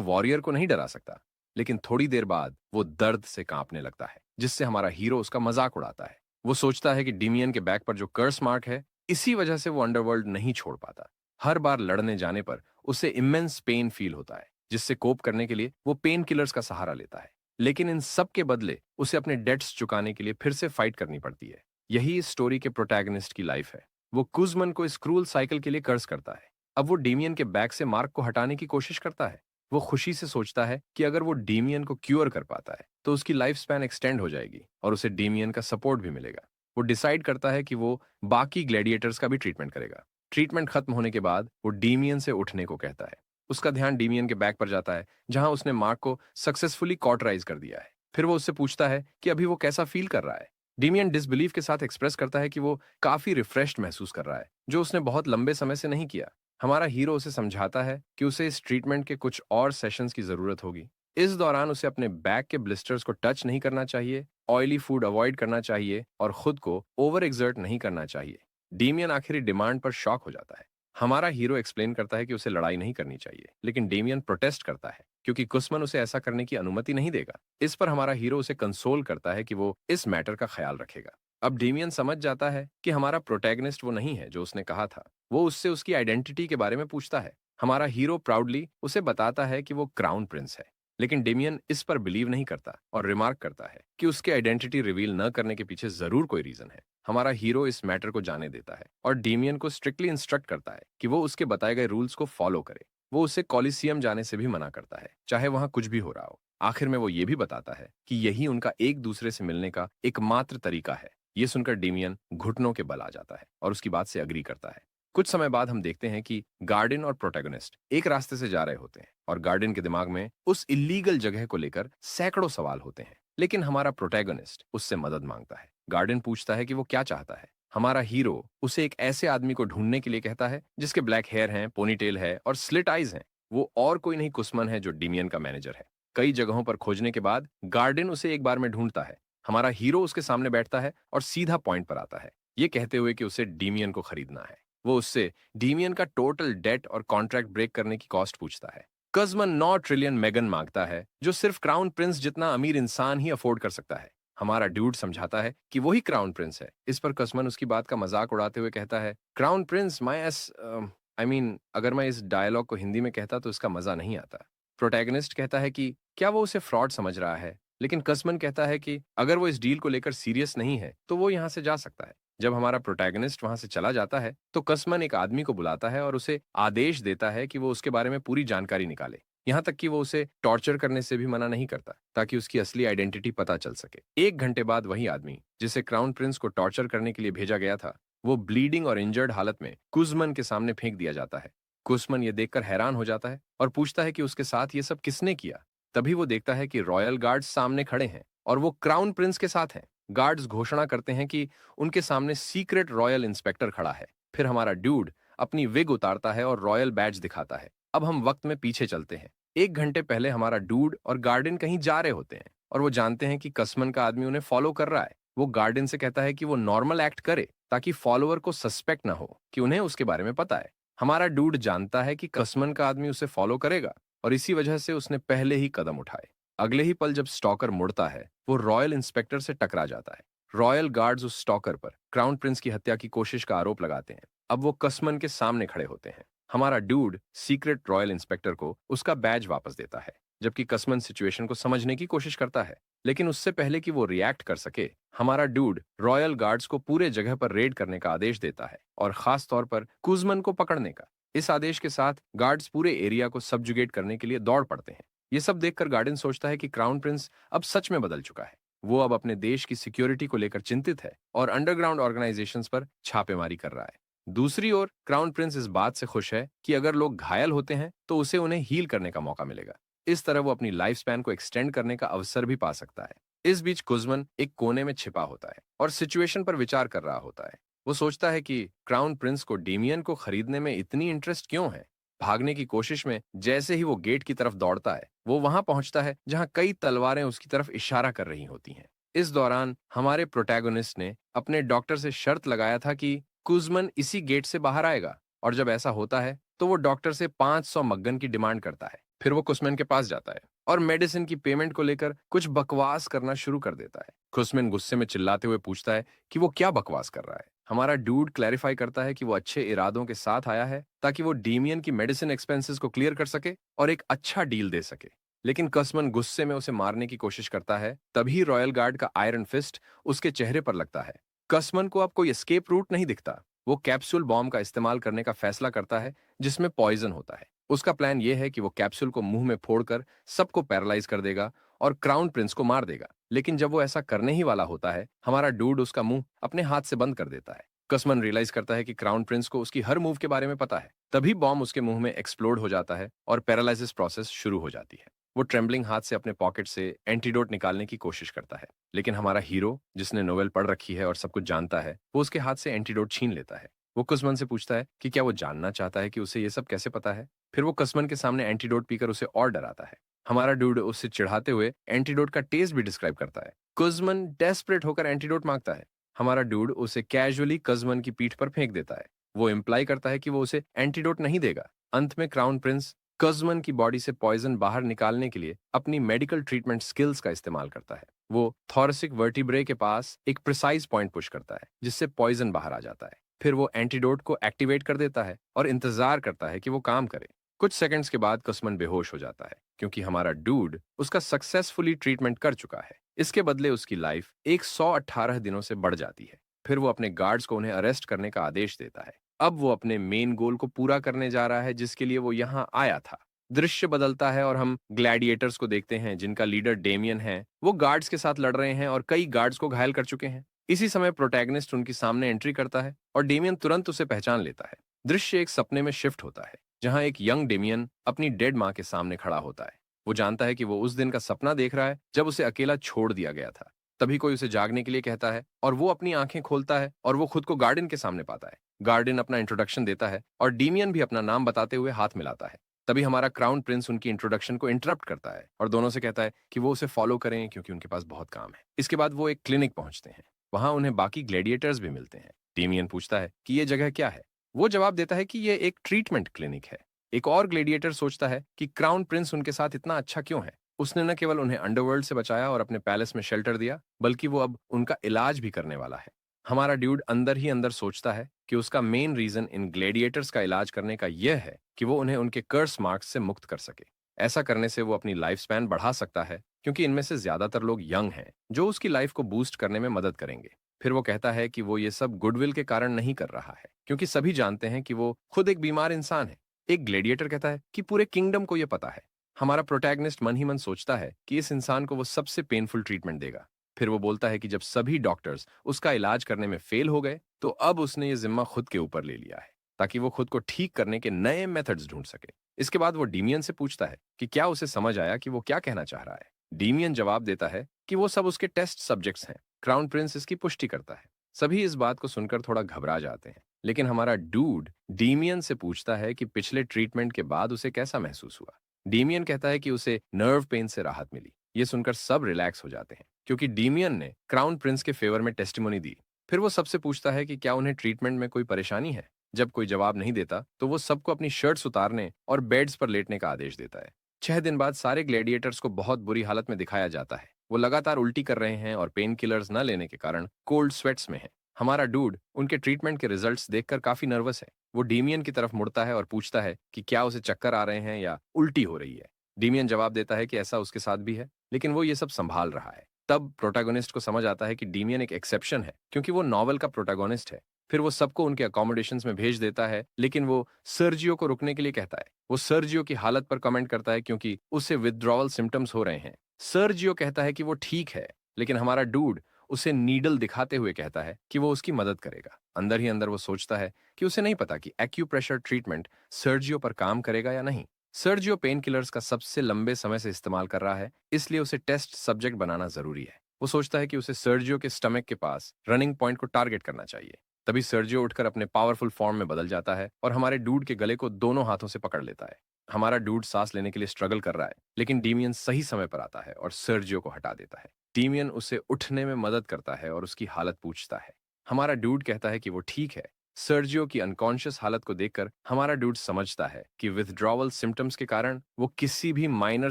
A: वॉरियर को नहीं डरा सकता। लेकिन थोड़ी देर बाद वो दर्द से कांपने लगता है, जिससे हमारा हीरो उसका मजाक उड़ाता है। वो सोचता है कि डेमियन के बैग पर जो कर्स मार्क है, इसी वजह से वो अंडरवर्ल्ड नहीं छोड़ पाता। हर बार लड़ने जाने पर उसे इमेंस पेन फील होता है, जिससे कोप करने के लिए वो पेन किलर्स का सहारा लेता है। लेकिन इन सब के बदले उसे अपने डेट्स चुकाने के लिए फिर से फाइट करनी पड़ती है। यही इस स्टोरी के प्रोटैगनिस्ट की लाइफ है। वो कुजमन को इस क्रूल साइकिल के लिए कर्ज करता है। अब वो डेमियन के बैग से मार्क को हटाने की कोशिश करता है। वो खुशी से सोचता है कि अगर वो डेमियन को क्योर कर पाता है तो उसकी लाइफ स्पैन एक्सटेंड हो जाएगी और उसे डेमियन का सपोर्ट भी मिलेगा। वो डिसाइड करता है कि वो बाकी ग्लैडिएटर्स का भी ट्रीटमेंट करेगा। ट्रीटमेंट खत्म होने के बाद वो डेमियन से उठने को कहता है। उसका ध्यान डेमियन के बैग पर जाता है, जहां उसने मार्क को सक्सेसफुली कॉटराइज कर दिया है। फिर वो उससे पूछता है कि अभी वो कैसा फील कर रहा है। डेमियन डिसबिलीफ के साथ एक्सप्रेस करता है कि वो काफी रिफ्रेश्ड महसूस कर रहा है, जो उसने बहुत लंबे समय से नहीं किया। हमारा हीरो उसे समझाता है कि उसे इस ट्रीटमेंट के कुछ और सेशंस की जरूरत होगी। इस दौरान उसे अपने बैक के ब्लिस्टर्स को टच नहीं करना चाहिए, ऑयली फूड अवॉइड करना चाहिए और खुद को ओवर एक्सर्ट नहीं करना चाहिए। डेमियन आखिरी डिमांड पर शॉक हो जाता है। हमारा हीरो एक्सप्लेन करता है कि उसे लड़ाई नहीं करनी चाहिए, लेकिन डेमियन प्रोटेस्ट करता है क्योंकि कुस्मन उसे ऐसा करने की अनुमति नहीं देगा। इस पर हमारा हीरो उसे कंसोल करता है कि वो इस मैटर का ख्याल रखेगा। अब डेमियन समझ जाता है कि हमारा प्रोटैगनिस्ट वो नहीं है जो उसने कहा था। वो उससे उसकी आइडेंटिटी के बारे में पूछता है। हमारा हीरो प्राउडली उसे बताता है कि वो क्राउन प्रिंस है। लेकिन डेमियन इस पर बिलीव नहीं करता और रिमार्क करता है कि उसकी आइडेंटिटी रिवील न करने के पीछे जरूर कोई रीजन है। हमारा हीरो इस मैटर को जाने देता है और डेमियन को स्ट्रिक्टली इंस्ट्रक्ट करता है कि वो उसके बताए गए रूल्स को फॉलो करे। वो उसे कॉलिसियम जाने से भी मना करता है, चाहे वहां कुछ भी हो रहा हो। आखिर में वो ये भी बताता है कि यही उनका एक दूसरे से मिलने का एकमात्र तरीका है। ये सुनकर डेमियन घुटनों के बल आ जाता है और उसकी बात से अग्री करता है। कुछ समय बाद हम देखते हैं कि गार्डियन और प्रोटैगनिस्ट एक रास्ते से जा रहे होते हैं और गार्डियन के दिमाग में उस इलीगल जगह को लेकर सैकड़ों सवाल होते हैं। लेकिन हमारा प्रोटैगनिस्ट उससे मदद मांगता है। गार्डियन पूछता है कि वो क्या चाहता है। हमारा हीरो उसे एक ऐसे आदमी को ढूंढने के लिए कहता है जिसके ब्लैक हेयर हैं, पोनीटेल है और स्लिट आईज हैं। वो और कोई नहीं, कुस्मन है, जो डेमियन का मैनेजर है। कई जगहों पर खोजने के बाद गार्डियन उसे एक बार में ढूंढता है। हमारा हीरो उसके सामने बैठता है और सीधा पॉइंट पर आता है, ये कहते हुए कि उसे डेमियन को खरीदना है। वो उससे डेमियन का टोटल डेट और कॉन्ट्रैक्ट ब्रेक करने की कॉस्ट पूछता है। कज़मन 9 ट्रिलियन मेगन मांगता है, जो सिर्फ क्राउन प्रिंस जितना अमीर इंसान ही अफोर्ड कर सकता है। हमारा ड्यूड समझाता है कि वही क्राउन प्रिंस है। इस पर कज़मन उसकी बात का मजाक उड़ाते हुए कहता है, crown Prince my S I mean अगर मैं इस डायलॉग को हिंदी में कहता तो इसका मजा नहीं आता। प्रोटैगनिस्ट कहता है कि क्या वो उसे फ्रॉड समझ रहा है, लेकिन कस्मन कहता है कि अगर वो इस डील को लेकर सीरियस नहीं है तो वो यहाँ से जा सकता है। जब हमारा प्रोटैगनिस्ट वहां से चला जाता है तो कस्मन एक आदमी को बुलाता है और उसे आदेश देता है कि वो उसके बारे में पूरी जानकारी निकाले। यहाँ तक कि वो उसे टॉर्चर करने से भी मना नहीं करता, ताकि उसकी असली आइडेंटिटी पता चल सके। 1 घंटे बाद वही आदमी जिसे क्राउन प्रिंस को टॉर्चर करने के लिए भेजा गया था, वो ब्लीडिंग और इंजर्ड हालत में कुजमन के सामने फेंक दिया जाता है। कुसमन ये देखकर हैरान हो जाता है और पूछता है कि उसके साथ ये सब किसने किया। तभी वो देखता है कि रॉयल गार्ड्स सामने खड़े हैं और वो क्राउन प्रिंस के साथ हैं। गार्ड्स घोषणा करते हैं कि उनके सामने सीक्रेट रॉयल इंस्पेक्टर खड़ा है। फिर हमारा ड्यूड अपनी विग उतारता है और रॉयल बैज दिखाता है। अब हम वक्त में पीछे चलते हैं। 1 घंटे पहले हमारा ड्यूड और गार्डन कहीं जा रहे होते हैं और वो जानते हैं कि कसमन का आदमी उन्हें फॉलो कर रहा है। वो गार्डन से कहता है कि वो नॉर्मल एक्ट करे ताकि फॉलोअर को सस्पेक्ट ना हो कि उन्हें उसके बारे में पता है। हमारा डूड जानता है कि कसमन का आदमी उसे फॉलो करेगा और इसी वजह से उसने पहले ही कदम उठाए। अगले ही पल जब स्टॉकर मुड़ता है, वो रॉयल इंस्पेक्टर से टकरा जाता है। रॉयल गार्ड्स उस स्टॉकर पर क्राउन प्रिंस की हत्या की कोशिश का आरोप लगाते हैं। अब वो कसमन के सामने खड़े होते हैं। हमारा डूड सीक्रेट रॉयल इंस्पेक्टर को उसका बैज वापस देता है, जबकि कसमन सिचुएशन को समझने की कोशिश करता है। लेकिन उससे पहले कि वो रिएक्ट कर सके, हमारा डूड रॉयल गार्ड्स को पूरे जगह पर रेड करने का आदेश देता है और खास तौर पर कुजमन को पकड़ने का। इस आदेश के साथ गार्ड्स पूरे एरिया को सबजुगेट करने के लिए दौड़ पड़ते हैं। ये सब देखकर गार्डन सोचता है कि क्राउन प्रिंस अब सच में बदल चुका है। वो अब अपने देश की सिक्योरिटी को लेकर चिंतित है और अंडरग्राउंड ऑर्गेनाइजेशंस पर छापेमारी कर रहा है। दूसरी ओर क्राउन प्रिंस इस बात से खुश है कि अगर लोग घायल होते हैं तो उसे उन्हें हील करने का मौका मिलेगा। इस तरह वो अपनी लाइफ स्पैन को एक्सटेंड करने का अवसर भी पा सकता है। इस बीच कुज़मन एक कोने में छिपा होता है और सिचुएशन पर विचार कर रहा होता है। वो सोचता है कि क्राउन प्रिंस को डेमियन को खरीदने में इतनी इंटरेस्ट क्यों है। भागने की कोशिश में जैसे ही वो गेट की तरफ दौड़ता है, वो वहां पहुंचता है जहां कई तलवारें उसकी तरफ इशारा कर रही होती हैं। इस दौरान हमारे प्रोटैगोनिस्ट ने अपने डॉक्टर से शर्त लगाया था कि कुज़मन इसी गेट से बाहर आएगा, और जब ऐसा होता है तो वो डॉक्टर से 500 मक्गन की डिमांड करता है। फिर वो कुस्मैन के पास जाता है और मेडिसिन की पेमेंट को लेकर कुछ बकवास करना शुरू कर देता है। कुस्मैन गुस्से में चिल्लाते हुए पूछता है कि वो क्या बकवास कर रहा है। हमारा डूड क्लैरिफाई करता है कि वो अच्छे इरादों के साथ आया है ताकि वो डीमियन की मेडिसिन एक्सपेंसेस को क्लियर कर सके और एक अच्छा डील दे सके। लेकिन कस्मन गुस्से में उसे मारने की कोशिश करता है, तभी रॉयल गार्ड का आयरन फिस्ट उसके चेहरे पर लगता है। कस्मन को अब कोई एस्केप रूट नहीं दिखता। वो कैप्सूल बॉम्ब का इस्तेमाल करने का फैसला करता है जिसमें पॉइजन होता है। उसका प्लान यह है कि वो कैप्सूल को मुंह में फोड़कर सबको पैरालाइज कर देगा और क्राउन प्रिंस को मार देगा। लेकिन जब वो ऐसा करने ही वाला होता है, हमारा डूड उसका मुंह अपने हाथ से बंद कर देता है। कस्मन रियलाइज करता है कि क्राउन प्रिंस को उसकी हर मूव के बारे में पता है। तभी बॉम्ब उसके मुंह में एक्सप्लोड हो जाता है और पैरालिसिस प्रोसेस शुरू हो जाती है। वो ट्रेम्बलिंग हाथ से अपने पॉकेट से एंटीडोट निकालने की कोशिश करता है, लेकिन हमारा हीरो, जिसने नोवेल पढ़ रखी है और सब कुछ जानता है, वो उसके हाथ से एंटीडोट छीन लेता है। वो कुस्मन से पूछता है कि क्या वो जानना चाहता है कि उसे ये सब कैसे पता है। फिर वो कस्मन के सामने एंटीडोट पीकर उसे और डराता है। हमारा डूड उससे चिढ़ाते हुए एंटीडोट का टेस्ट भी डिस्क्राइब करता है। कुज़मन डेस्परेट होकर एंटीडोट मांगता है। हमारा डूड उसे कैजुअली कज़मन की पीठ पर फेंक देता है। वो इम्प्लाई करता है कि वो उसे एंटीडोट नहीं देगा। अंत में क्राउन प्रिंस कज़मन की बॉडी से पॉइजन बाहर निकालने के लिए अपनी मेडिकल ट्रीटमेंट स्किल्स का इस्तेमाल करता है। वो थॉरसिक वर्टिब्रे के पास एक प्रिसाइज पॉइंट पुश करता है जिससे पॉइजन बाहर आ जाता है। फिर वो एंटीडोट को एक्टिवेट कर देता है और इंतजार करता है कि वो काम करे। कुछ सेकंड्स के बाद कस्मन बेहोश हो जाता है क्योंकि हमारा डूड उसका सक्सेसफुली ट्रीटमेंट कर चुका है। इसके बदले उसकी लाइफ 118 दिनों से बढ़ जाती है। फिर वो अपने गार्ड्स को उन्हें अरेस्ट करने का आदेश देता है। अब वो अपने मेन गोल को पूरा करने जा रहा है जिसके लिए वो यहाँ आया था। दृश्य बदलता है और हम ग्लैडिएटर्स को देखते हैं जिनका लीडर डेमियन है। वो गार्ड्स के साथ लड़ रहे हैं और कई गार्ड्स को घायल कर चुके हैं। इसी समय प्रोटैगनिस्ट उनके सामने एंट्री करता है और डेमियन तुरंत उसे पहचान लेता है। दृश्य एक सपने में शिफ्ट होता है जहां एक यंग डेमियन अपनी डेड मां के सामने खड़ा होता है। वो जानता है कि वो उस दिन का सपना देख रहा है जब उसे अकेला छोड़ दिया गया था। तभी कोई उसे जागने के लिए कहता है और वो अपनी आंखें खोलता है और वो खुद को गार्डन के सामने पाता है। गार्डन अपना इंट्रोडक्शन देता है और डेमियन भी अपना नाम बताते हुए हाथ मिलाता है। तभी हमारा क्राउन प्रिंस उनकी इंट्रोडक्शन को इंटरप्ट करता है और दोनों से कहता है कि वो उसे फॉलो करें क्योंकि उनके पास बहुत काम है। इसके बाद वो एक क्लिनिक पहुंचते हैं। वहां उन्हें बाकी ग्लैडिएटर्स भी मिलते हैं। डेमियन पूछता है कि ये जगह क्या है। वो जवाब देता है कि ये एक ट्रीटमेंट क्लिनिक है। एक और ग्लैडिएटर सोचता है कि क्राउन प्रिंस उनके साथ इतना अच्छा क्यों है। उसने न केवल उन्हें अंडरवर्ल्ड से बचाया और अपने पैलेस में शेल्टर दिया, बल्कि वो अब उनका इलाज भी करने वाला है। हमारा ड्यूड अंदर ही अंदर सोचता है कि उसका मेन रीजन इन ग्लैडिएटर्स का इलाज करने का यह है कि वो उन्हें उनके कर्स मार्क्स से मुक्त कर सके। ऐसा करने से वो अपनी लाइफ स्पैन बढ़ा सकता है क्योंकि इनमें से ज्यादातर लोग यंग हैं जो उसकी लाइफ को बूस्ट करने में मदद करेंगे। फिर वो कहता है कि वो ये सब गुडविल के कारण नहीं कर रहा है क्योंकि सभी जानते हैं कि वो खुद एक बीमार इंसान है। एक ग्लेडिएटर कहता है कि पूरे किंगडम को यह पता है। हमारा प्रोटैगनिस्ट मन ही मन सोचता है कि इस इंसान को वो सबसे पेनफुल ट्रीटमेंट देगा। फिर वो बोलता है कि जब सभी डॉक्टर्स उसका इलाज करने में फेल हो गए तो अब उसने ये जिम्मा खुद के ऊपर ले लिया है ताकि वो खुद को ठीक करने के नए मेथड्स ढूंढ सके। इसके बाद वो डीमियन से पूछता है कि क्या उसे समझ आया कि वो क्या कहना चाह रहा है। डीमियन जवाब देता है कि वो सब उसके टेस्ट सब्जेक्ट्स हैं। क्राउन प्रिंस इसकी पुष्टि करता है। सभी इस बात को सुनकर थोड़ा घबरा जाते हैं, लेकिन हमारा डूड डीमियन से पूछता है कि पिछले ट्रीटमेंट के बाद उसे कैसा महसूस हुआ। डीमियन कहता है कि उसे नर्व पेन से राहत मिली। ये सुनकर सब रिलैक्स हो जाते हैं क्योंकि डीमियन ने क्राउन प्रिंस के फेवर में टेस्टिमोनी दी। फिर वो सबसे पूछता है कि क्या उन्हें ट्रीटमेंट में कोई परेशानी है। जब कोई जवाब नहीं देता तो वो सबको अपनी शर्ट्स उतारने और बेड्स पर लेटने का आदेश देता है। 6 दिन बाद सारे ग्लैडिएटर्स को बहुत बुरी हालत में दिखाया जाता है। वो लगातार उल्टी कर रहे हैं और पेन किलर्स न लेने के कारण कोल्ड स्वेट्स में है। हमारा डूड उनके ट्रीटमेंट के रिजल्ट्स देखकर काफी नर्वस है। वो डीमियन की तरफ मुड़ता है और पूछता है कि क्या उसे चक्कर आ रहे हैं या उल्टी हो रही है। डीमियन जवाब देता है कि ऐसा उसके साथ भी है, लेकिन वो ये सब संभाल रहा है। तब प्रोटैगोनिस्ट को समझ आता है कि डीमियन एक एक्सेप्शन है क्योंकि वो नॉवल का प्रोटैगोनिस्ट है। फिर वो सबको उनके अकोमोडेशंस में भेज देता है, लेकिन वो सर्जियो को रुकने के लिए कहता है। वो सर्जियो की हालत पर कमेंट करता है क्योंकि उसे विथड्रॉवल सिम्टम्स हो रहे हैं। सर्जियो कहता है कि वो ठीक है, लेकिन हमारा डूड उसे नीडल दिखाते हुए कहता है कि वो उसकी मदद करेगा। अंदर ही अंदर वो सोचता है कि उसे नहीं पता कि एक्यूप्रेशर ट्रीटमेंट सर्जियो पर काम करेगा या नहीं। सर्जियो पेन किलर्स का सबसे लंबे समय से इस्तेमाल कर रहा है, इसलिए उसे टेस्ट सब्जेक्ट बनाना जरूरी है। वो सोचता है कि उसे सर्जियो के स्टमक के पास रनिंग पॉइंट को टारगेट करना चाहिए। तभी सर्जियो उठकर अपने पावरफुल फॉर्म में बदल जाता है और हमारे डूड के गले को दोनों हाथों से पकड़ लेता है। हमारा डूड सांस लेने के लिए स्ट्रगल कर रहा है, लेकिन डीमियन सही समय पर आता है और सर्जियो को हटा देता है। डीमियन उसे उठने में मदद करता है और उसकी हालत पूछता है। हमारा डूड कहता है कि वो ठीक है। सर्जियो की अनकॉन्शियस हालत को देखकर हमारा डूड समझता है कि विथड्रॉवल सिम्टम्स के कारण वो किसी भी माइनर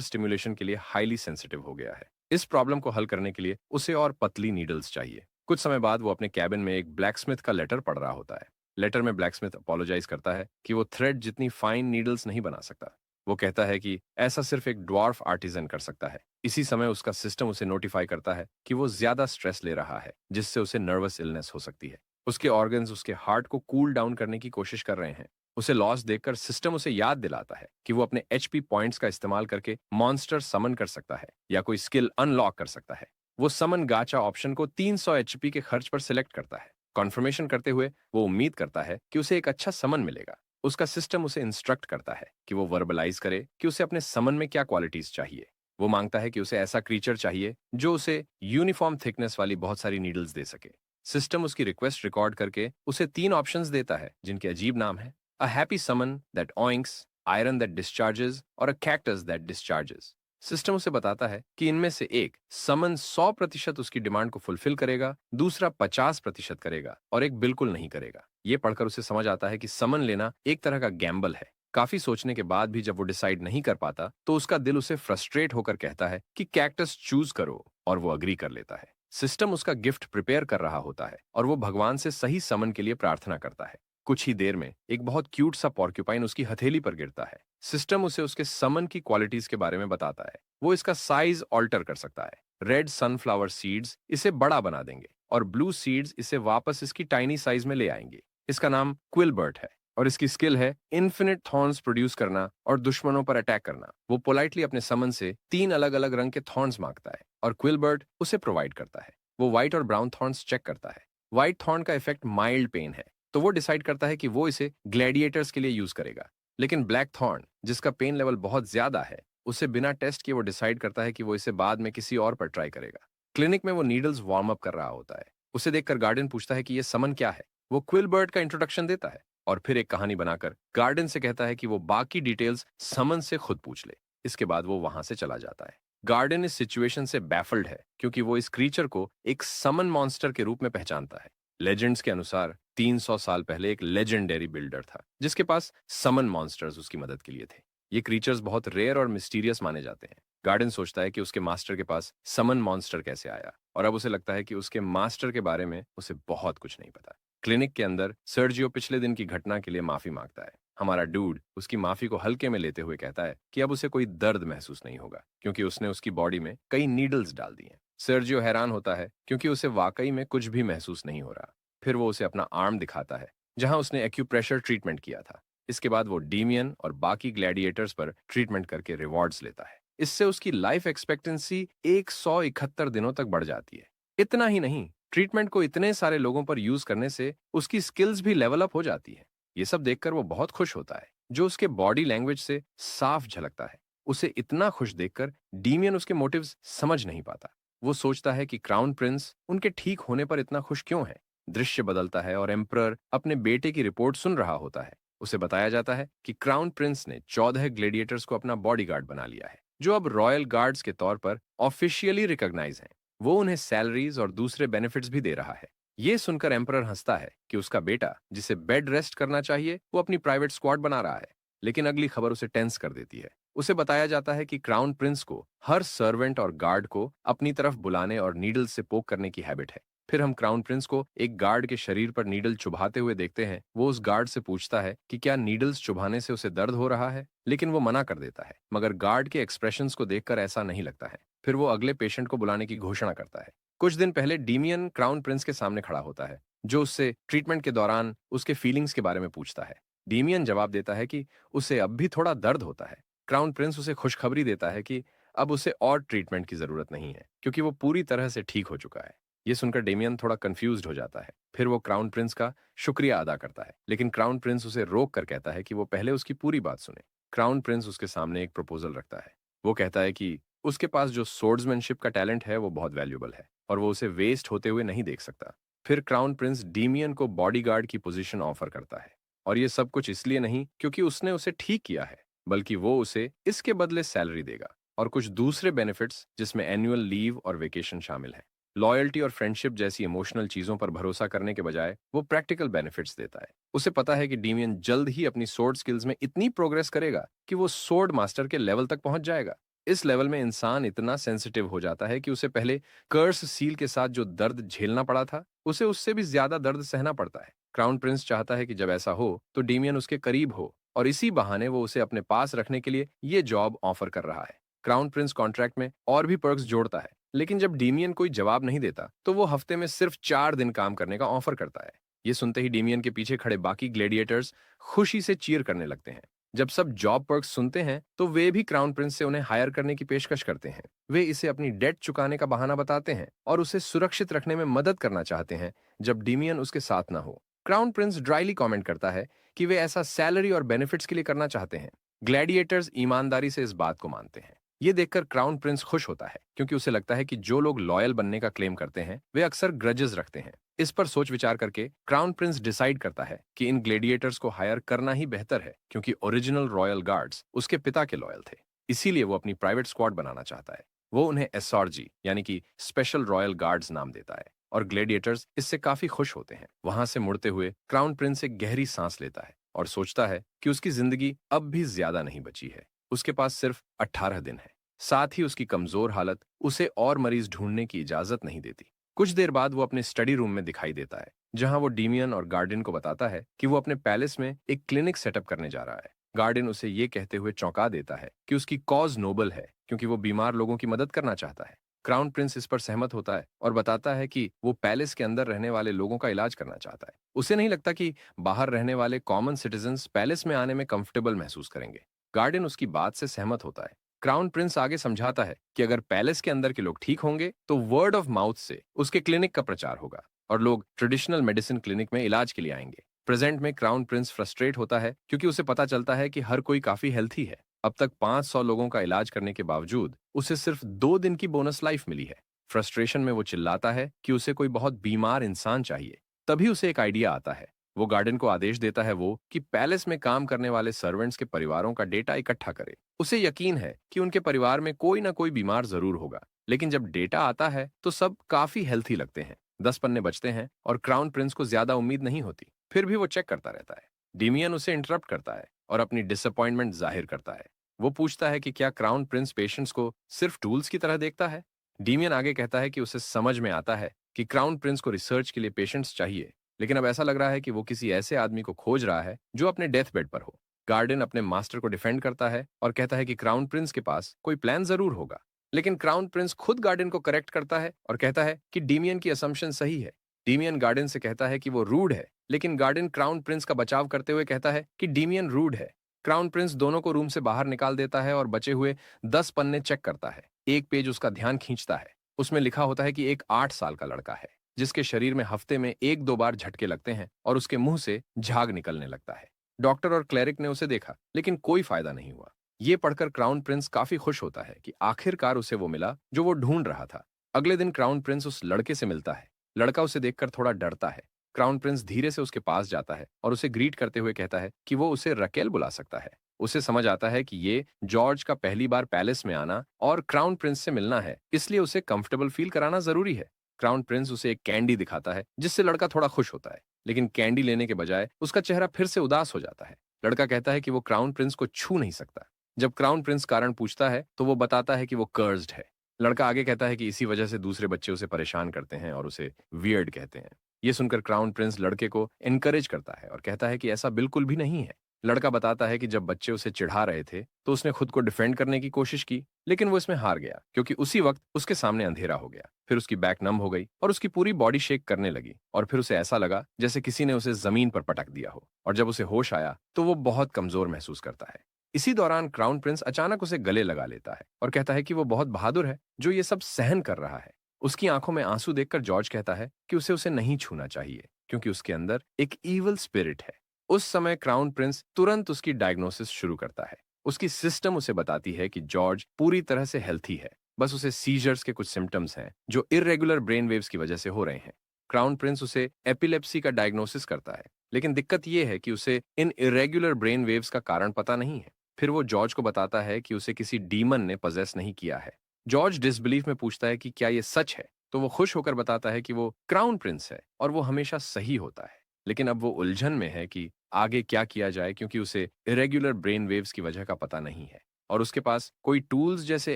A: स्टिमुलेशन के लिए हाईली सेंसिटिव हो गया है। इस प्रॉब्लम को हल करने के लिए उसे और पतली नीडल्स चाहिए। कुछ समय बाद वो अपने कैबिन में एक ब्लैकस्मिथ का लेटर पढ़ रहा होता है। लेटर में ब्लैकस्मिथ अपोलोजाइज करता है कि वो थ्रेड जितनी फाइन नीडल्स नहीं बना सकता। वो कहता है कि ऐसा सिर्फ एक ड्वार्फ आर्टिजन कर सकता है। इसी समय उसका सिस्टम उसे नोटिफाई करता है कि वो ज्यादा स्ट्रेस ले रहा है, जिससे उसे नर्वस इलनेस हो सकती है। उसके ऑर्गन्स उसके हार्ट को कूल डाउन करने की कोशिश कर रहे हैं। उसे लॉस देखकर सिस्टम उसे याद दिलाता है कि वो अपने एचपी पॉइंट्स का इस्तेमाल करके मॉन्स्टर समन कर सकता है या कोई स्किल अनलॉक कर सकता है। वो समन गाचा ऑप्शन को 300 एचपी के खर्च पर सिलेक्ट करता है। कॉन्फर्मेशन करते हुए वो उम्मीद करता है कि उसे एक अच्छा समन मिलेगा। उसका सिस्टम उसे इंस्ट्रक्ट करता है कि वो वर्बलाइज करे कि उसे अपने समन में क्या क्वालिटीज चाहिए। वो मांगता है कि उसे ऐसा क्रीचर चाहिए जो उसे यूनिफॉर्म थिकनेस वाली बहुत सारी नीडल्स दे सके। सिस्टम उसकी रिक्वेस्ट रिकॉर्ड करके उसे 3 ऑप्शंस देता है जिनके अजीब नाम है: a happy salmon that oinks, iron that discharges और a cactus that discharges. System उसे बताता है कि इनमें से एक समन 100% उसकी डिमांड को फुलफिल करेगा, दूसरा 50% करेगा और एक बिल्कुल नहीं करेगा। ये पढ़कर उसे समझ आता है कि समन लेना एक तरह का गैम्बल है। काफी सोचने के बाद भी जब वो डिसाइड नहीं कर पाता तो उसका दिल उसे फ्रस्ट्रेट होकर कहता है कि कैक्टस चूज करो, और वो अग्री कर लेता है। सिस्टम उसका गिफ्ट प्रिपेयर कर रहा होता है और वो भगवान से सही समन के लिए प्रार्थना करता है। कुछ ही देर में एक बहुत क्यूट सा पॉर्क्यूपाइन उसकी हथेली पर गिरता है। सिस्टम उसे उसके समन की क्वालिटीज के बारे में बताता है। वो इसका साइज ऑल्टर कर सकता है। रेड सनफ्लावर सीड्स इसे बड़ा बना देंगे और ब्लू सीड्स इसे वापस इसकी टाइनी साइज में ले आएंगे। इसका नाम क्विलबर्ट है और इसकी स्किल है इन्फिनिट थॉर्न्स प्रोड्यूस करना और दुश्मनों पर अटैक करना। वो पोलाइटली अपने समन से 3 अलग अलग रंग के थॉर्न्स मांगता है और क्विलबर्ट उसे प्रोवाइड करता है। वो व्हाइट और ब्राउन थॉर्न्स चेक करता है। व्हाइट थॉर्न का इफेक्ट माइल्ड पेन है, तो वो डिसाइड करता है कि वो इसे ग्लैडिएटर्स के लिए यूज करेगा। लेकिन ब्लैक थॉर्न, जिसका पेन लेवल बहुत ज्यादा है, उसे बिना टेस्ट किए वो डिसाइड करता है कि वो इसे बाद में किसी और पर ट्राई करेगा। क्लिनिक में वो नीडल्स वार्म अप कर रहा होता है। उसे देखकर गार्डन पूछता है कि ये समन क्या है। वो क्विलबर्ट का इंट्रोडक्शन देता है और फिर एक कहानी बनाकर गार्डन से कहता है कि वो बाकी डिटेल्स समन से खुद पूछ ले। इसके बाद वो वहां से चला जाता है। गार्डन इस सिचुएशन से बैफल्ड है क्योंकि वो इस क्रीचर को एक समन मॉन्स्टर के रूप में पहचानता है। लेजेंड्स के अनुसार 300 साल पहले एक लेजेंडरी बिल्डर था जिसके पास समन मॉन्स्टर्स उसकी मदद के लिए थे। ये क्रीचर्स बहुत रेयर और मिस्टीरियस माने जाते हैं। गार्डन सोचता है कि उसके मास्टर के पास समन मॉन्स्टर कैसे आया, और अब उसे लगता है कि उसके मास्टर के बारे में उसे बहुत कुछ नहीं पता। क्लिनिक के अंदर सर्जियो पिछले दिन की घटना के लिए माफी मांगता है। हमारा डूड उसकी माफी को हल्के में लेते हुए कहता है कि अब उसे कोई दर्द महसूस नहीं होगा क्योंकि उसने उसकी बॉडी में कई नीडल्स डाल दी हैं। सर्जियो हैरान होता है क्योंकि उसे वाकई में कुछ भी महसूस नहीं हो रहा। फिर वो उसे अपना आर्म दिखाता है जहां उसने एक्यूप्रेशर ट्रीटमेंट किया था। इसके बाद वो डीमियन और बाकी ग्लैडिएटर्स पर ट्रीटमेंट करके रिवॉर्ड्स लेता है। इससे उसकी लाइफ एक्सपेक्टेंसी 171 दिनों तक बढ़ जाती है। इतना ही नहीं, ट्रीटमेंट को इतने सारे लोगों पर यूज करने से उसकी स्किल्स भी लेवल अप हो जाती है। ये सब देखकर वो बहुत खुश होता है, जो उसके बॉडी लैंग्वेज से साफ झलकता है। उसे इतना खुश देखकर डीमियन उसके मोटिव्स समझ नहीं पाता। वो सोचता है कि क्राउन प्रिंस उनके ठीक होने पर इतना खुश क्यों है। दृश्य बदलता है और एम्परर अपने बेटे की रिपोर्ट सुन रहा होता है। उसे बताया जाता है कि क्राउन प्रिंस ने 14 ग्लेडिएटर्स को अपना बॉडीगार्ड बना लिया है, जो अब रॉयल गार्ड्स के तौर पर ऑफिशियली रिकॉग्नाइज हैं। वो उन्हें सैलरीज और दूसरे बेनिफिट्स भी दे रहा है। ये सुनकर एम्परर हंसता है कि उसका बेटा, जिसे बेड रेस्ट करना चाहिए, वो अपनी प्राइवेट स्क्वाड बना रहा है। लेकिन अगली खबर उसे टेंस कर देती है। उसे बताया जाता है कि क्राउन प्रिंस को हर सर्वेंट और गार्ड को अपनी तरफ बुलाने और नीडल से पोक करने की हैबिट है। फिर हम क्राउन प्रिंस को एक गार्ड के शरीर पर नीडल चुभाते हुए देखते हैं। वो उस गार्ड से पूछता है कि क्या नीडल्स चुभाने से उसे दर्द हो रहा है, लेकिन वो मना कर देता है। मगर गार्ड के एक्सप्रेशंस को देखकर ऐसा नहीं लगता है। फिर वो अगले पेशेंट को बुलाने की घोषणा करता है। कुछ दिन पहले डीमियन क्राउन प्रिंस के सामने खड़ा होता है, जो उससे ट्रीटमेंट के दौरान उसके फीलिंग्स के बारे में पूछता है। डीमियन जवाब देता है कि उसे अब भी थोड़ा दर्द होता है। क्राउन प्रिंस उसे खुशखबरी देता है कि अब उसे और ट्रीटमेंट की जरूरत नहीं है क्योंकि वो पूरी तरह से ठीक हो चुका है। ये सुनकर डेमियन थोड़ा कंफ्यूज्ड हो जाता है। फिर वो क्राउन प्रिंस का शुक्रिया अदा करता है, लेकिन क्राउन प्रिंस उसे रोक कर कहता है कि वो पहले उसकी पूरी बात सुने। क्राउन प्रिंस उसके सामने एक प्रपोजल रखता है। वो कहता है कि उसके पास जो सोर्ड्समैनशिप का टैलेंट है वो बहुत वैल्यूबल है और वो उसे वेस्ट होते हुए नहीं देख सकता। फिर क्राउन प्रिंस डीमियन को बॉडीगार्ड की पोजीशन ऑफर करता है और ये सब कुछ इसलिए नहीं क्योंकि उसने उसे ठीक किया है, बल्कि वो उसे इसके बदले सैलरी देगा और कुछ दूसरे बेनिफिट्स जिसमें एनुअल लीव और वेकेशन शामिल है। लॉयल्टी और फ्रेंडशिप जैसी इमोशनल चीजों पर भरोसा करने के बजाय वो प्रैक्टिकल बेनिफिट्स देता है। उसे पता है कि डीमियन जल्द ही अपनी सोर्ड स्किल्स में इतनी प्रोग्रेस करेगा कि वो सोर्ड मास्टर के लेवल तक पहुंच जाएगा। इस लेवल में इंसान इतना सेंसिटिव हो जाता है कि उसे पहले कर्स सील के साथ जो दर्द झेलना पड़ा था, उसे उससे भी ज्यादा दर्द सहना पड़ता है। क्राउन प्रिंस चाहता है कि जब ऐसा हो तो डीमियन उसके करीब हो और इसी बहाने वो उसे अपने पास रखने के लिए ये जॉब ऑफर कर रहा है। क्राउन प्रिंस कॉन्ट्रैक्ट में और भी पर्क्स जोड़ता है, लेकिन जब डीमियन कोई जवाब नहीं देता तो वो हफ्ते में सिर्फ 4 दिन काम करने का ऑफर करता है। ये सुनते ही डीमियन के पीछे खड़े बाकी ग्लेडिएटर्स खुशी से चीयर करने लगते हैं। जब सब जॉब पर्क्स सुनते हैं तो वे भी क्राउन प्रिंस से उन्हें हायर करने की पेशकश करते हैं। वे इसे अपनी डेट चुकाने का बहाना बताते हैं और उसे सुरक्षित रखने में मदद करना चाहते हैं जब डीमियन उसके साथ ना हो। क्राउन प्रिंस ड्राइली कमेंट करता है कि वे ऐसा सैलरी और बेनिफिट्स के लिए करना चाहते हैं। ग्लैडिएटर्स ईमानदारी से इस बात को मानते हैं। ये देखकर क्राउन प्रिंस खुश होता है क्योंकि उसे लगता है कि जो लोग लॉयल बनने का क्लेम करते हैं वे अक्सर ग्रजेस रखते हैं। इस पर सोच विचार करके क्राउन प्रिंस डिसाइड करता है कि इन ग्लेडिएटर्स को हायर करना ही बेहतर है क्योंकि ओरिजिनल रॉयल गार्ड्स उसके पिता के लॉयल थे। इसीलिए वो अपनी प्राइवेट स्क्वाड बनाना चाहता है। वो उन्हें एसआरजी यानी कि स्पेशल रॉयल गार्ड्स नाम देता है और ग्लेडिएटर्स इससे काफी खुश होते हैं। वहां से मुड़ते हुए क्राउन प्रिंस एक गहरी सांस लेता है और सोचता है कि उसकी जिंदगी अब भी ज्यादा नहीं बची है। उसके पास सिर्फ 18 दिन है। साथ ही उसकी कमजोर हालत उसे और मरीज ढूंढने की इजाजत नहीं देती। कुछ देर बाद वो अपने स्टडी रूम में दिखाई देता है जहां वो डीमियन और गार्डियन को बताता है कि वो अपने पैलेस में एक क्लिनिक सेटअप करने जा रहा है। गार्डियन उसे ये कहते हुए चौंका देता है कि उसकी कॉज नोबल है क्योंकि वो बीमार लोगों की मदद करना चाहता है। क्राउन प्रिंस इस पर सहमत होता है और बताता है कि वो पैलेस के अंदर रहने वाले लोगों का इलाज करना चाहता है। उसे नहीं लगता कि बाहर रहने वाले कॉमन सिटीजन्स पैलेस में आने में कंफर्टेबल महसूस करेंगे। गार्डियन उसकी बात से सहमत होता है। क्राउन प्रिंस आगे समझाता है कि अगर पैलेस के अंदर के लोग ठीक होंगे तो वर्ड ऑफ माउथ से उसके क्लिनिक का प्रचार होगा और लोग ट्रेडिशनल मेडिसिन क्लिनिक में इलाज के लिए आएंगे। प्रेजेंट में क्राउन प्रिंस फ्रस्ट्रेट होता है क्योंकि उसे पता चलता है कि हर कोई काफी हेल्थी है। अब तक 500 लोगों का इलाज करने के बावजूद उसे सिर्फ 2 दिन की बोनस लाइफ मिली है। फ्रस्ट्रेशन में वो चिल्लाता है कि उसे कोई बहुत बीमार इंसान चाहिए। तभी उसे एक आइडिया आता है। वो गार्डन को आदेश देता है वो कि पैलेस में काम करने वाले सर्वेंट्स के परिवारों का डेटा इकट्ठा करे। उसे यकीन है कि उनके परिवार में कोई ना कोई बीमार जरूर होगा, लेकिन जब डेटा आता है तो सब काफी हेल्थी लगते हैं। 10 पन्ने बचते हैं और क्राउन प्रिंस को ज्यादा उम्मीद नहीं होती। फिर भी वो चेक करता रहता है। डीमियन उसे इंटरप्ट करता है और अपनी डिसअपॉइंटमेंट जाहिर करता है। वो पूछता है कि क्या क्राउन प्रिंस पेशेंट्स को सिर्फ टूल्स की तरह देखता है। डीमियन आगे कहता है कि उसे समझ में आता है कि क्राउन प्रिंस को रिसर्च के लिए पेशेंट्स चाहिए, लेकिन अब ऐसा लग रहा है कि वो किसी ऐसे आदमी को खोज रहा है जो अपने डेथ बेड पर हो। गार्डन अपने मास्टर को डिफेंड करता है और कहता है कि क्राउन प्रिंस के पास कोई प्लान जरूर होगा, लेकिन क्राउन प्रिंस खुद गार्डन को करेक्ट करता है और कहता है कि डीमियन की असम्पशन सही है। डीमियन गार्डन से कहता है कि वो रूड है, लेकिन गार्डन क्राउन प्रिंस का बचाव करते हुए कहता है कि डीमियन रूड है। क्राउन प्रिंस दोनों को रूम से बाहर निकाल देता है और बचे हुए 10 पन्ने चेक करता है। एक पेज उसका ध्यान खींचता है। उसमें लिखा होता है कि एक 8 साल का लड़का है जिसके शरीर में हफ्ते में 1-2 बार झटके लगते हैं और उसके मुंह से झाग निकलने लगता है। डॉक्टर और क्लेरिक ने उसे देखा, लेकिन कोई फायदा नहीं हुआ। ये पढ़कर क्राउन प्रिंस काफी खुश होता है कि आखिरकार उसे वो मिला जो वो ढूंढ रहा था। अगले दिन क्राउन प्रिंस उस लड़के से मिलता है। लड़का उसे देखकर थोड़ा डरता है। क्राउन प्रिंस धीरे से उसके पास जाता है और उसे ग्रीट करते हुए कहता है कि वो उसे रकेल बुला सकता है। उसे समझ आता है कि ये जॉर्ज का पहली बार पैलेस में आना और क्राउन प्रिंस से मिलना है, इसलिए उसे कंफर्टेबल फील कराना जरूरी है। क्राउन प्रिंस उसे एक कैंडी दिखाता है जिससे लड़का थोड़ा खुश होता है, लेकिन कैंडी लेने के बजाय उसका चेहरा फिर से उदास हो जाता है। लड़का कहता है कि वो क्राउन प्रिंस को छू नहीं सकता। जब क्राउन प्रिंस कारण पूछता है तो वो बताता है कि वो कर्स्ड है। लड़का आगे कहता है कि इसी वजह से दूसरे बच्चे उसे परेशान करते हैं और उसे वियर्ड कहते हैं। ये सुनकर क्राउन प्रिंस लड़के को एनकरेज करता है और कहता है कि ऐसा बिल्कुल भी नहीं है। लड़का बताता है कि जब बच्चे उसे चिढ़ा रहे थे तो उसने खुद को डिफेंड करने की कोशिश की, लेकिन वो इसमें हार गया क्योंकि उसी वक्त उसके सामने अंधेरा हो गया। फिर उसकी बैक नम हो गई और उसकी पूरी बॉडी शेक करने लगी और फिर उसे ऐसा लगा जैसे किसी ने उसे जमीन पर पटक दिया हो। और जब उसे होश आया तो वो बहुत कमजोर महसूस करता है। इसी दौरान क्राउन प्रिंस अचानक उसे गले लगा लेता है और कहता है कि वो बहुत बहादुर है जो ये सब सहन कर रहा है। उसकी आंखों में आंसू देखकर जॉर्ज कहता है कि उसे नहीं छूना चाहिए क्योंकि उसके अंदर एक ईवल स्पिरिट है। उस समय क्राउन प्रिंस तुरंत उसकी डायग्नोसिस शुरू करता है। उसकी सिस्टम उसे बताती है कि जॉर्ज पूरी तरह से हेल्थी है, बस उसे सीजर्स के कुछ सिम्टम्स हैं जो इरेगुलर ब्रेन वेव्स की वजह से हो रहे हैं। क्राउन प्रिंस उसे एपिलेप्सी का डायग्नोसिस करता है, लेकिन दिक्कत यह है कि उसे इन इरेगुलर ब्रेन वेव्स का कारण पता नहीं है। फिर वो जॉर्ज को बताता है कि उसे किसी डीमन ने पजेस नहीं किया है। जॉर्ज डिसबिलीफ में पूछता है कि क्या ये सच है, तो वो खुश होकर बताता है कि वो क्राउन प्रिंस है और वो हमेशा सही होता है। लेकिन अब वो उलझन में है कि आगे क्या किया जाए, क्योंकि उसे इरेगुलर ब्रेन वेव्स की वजह का पता नहीं है और उसके पास कोई टूल्स जैसे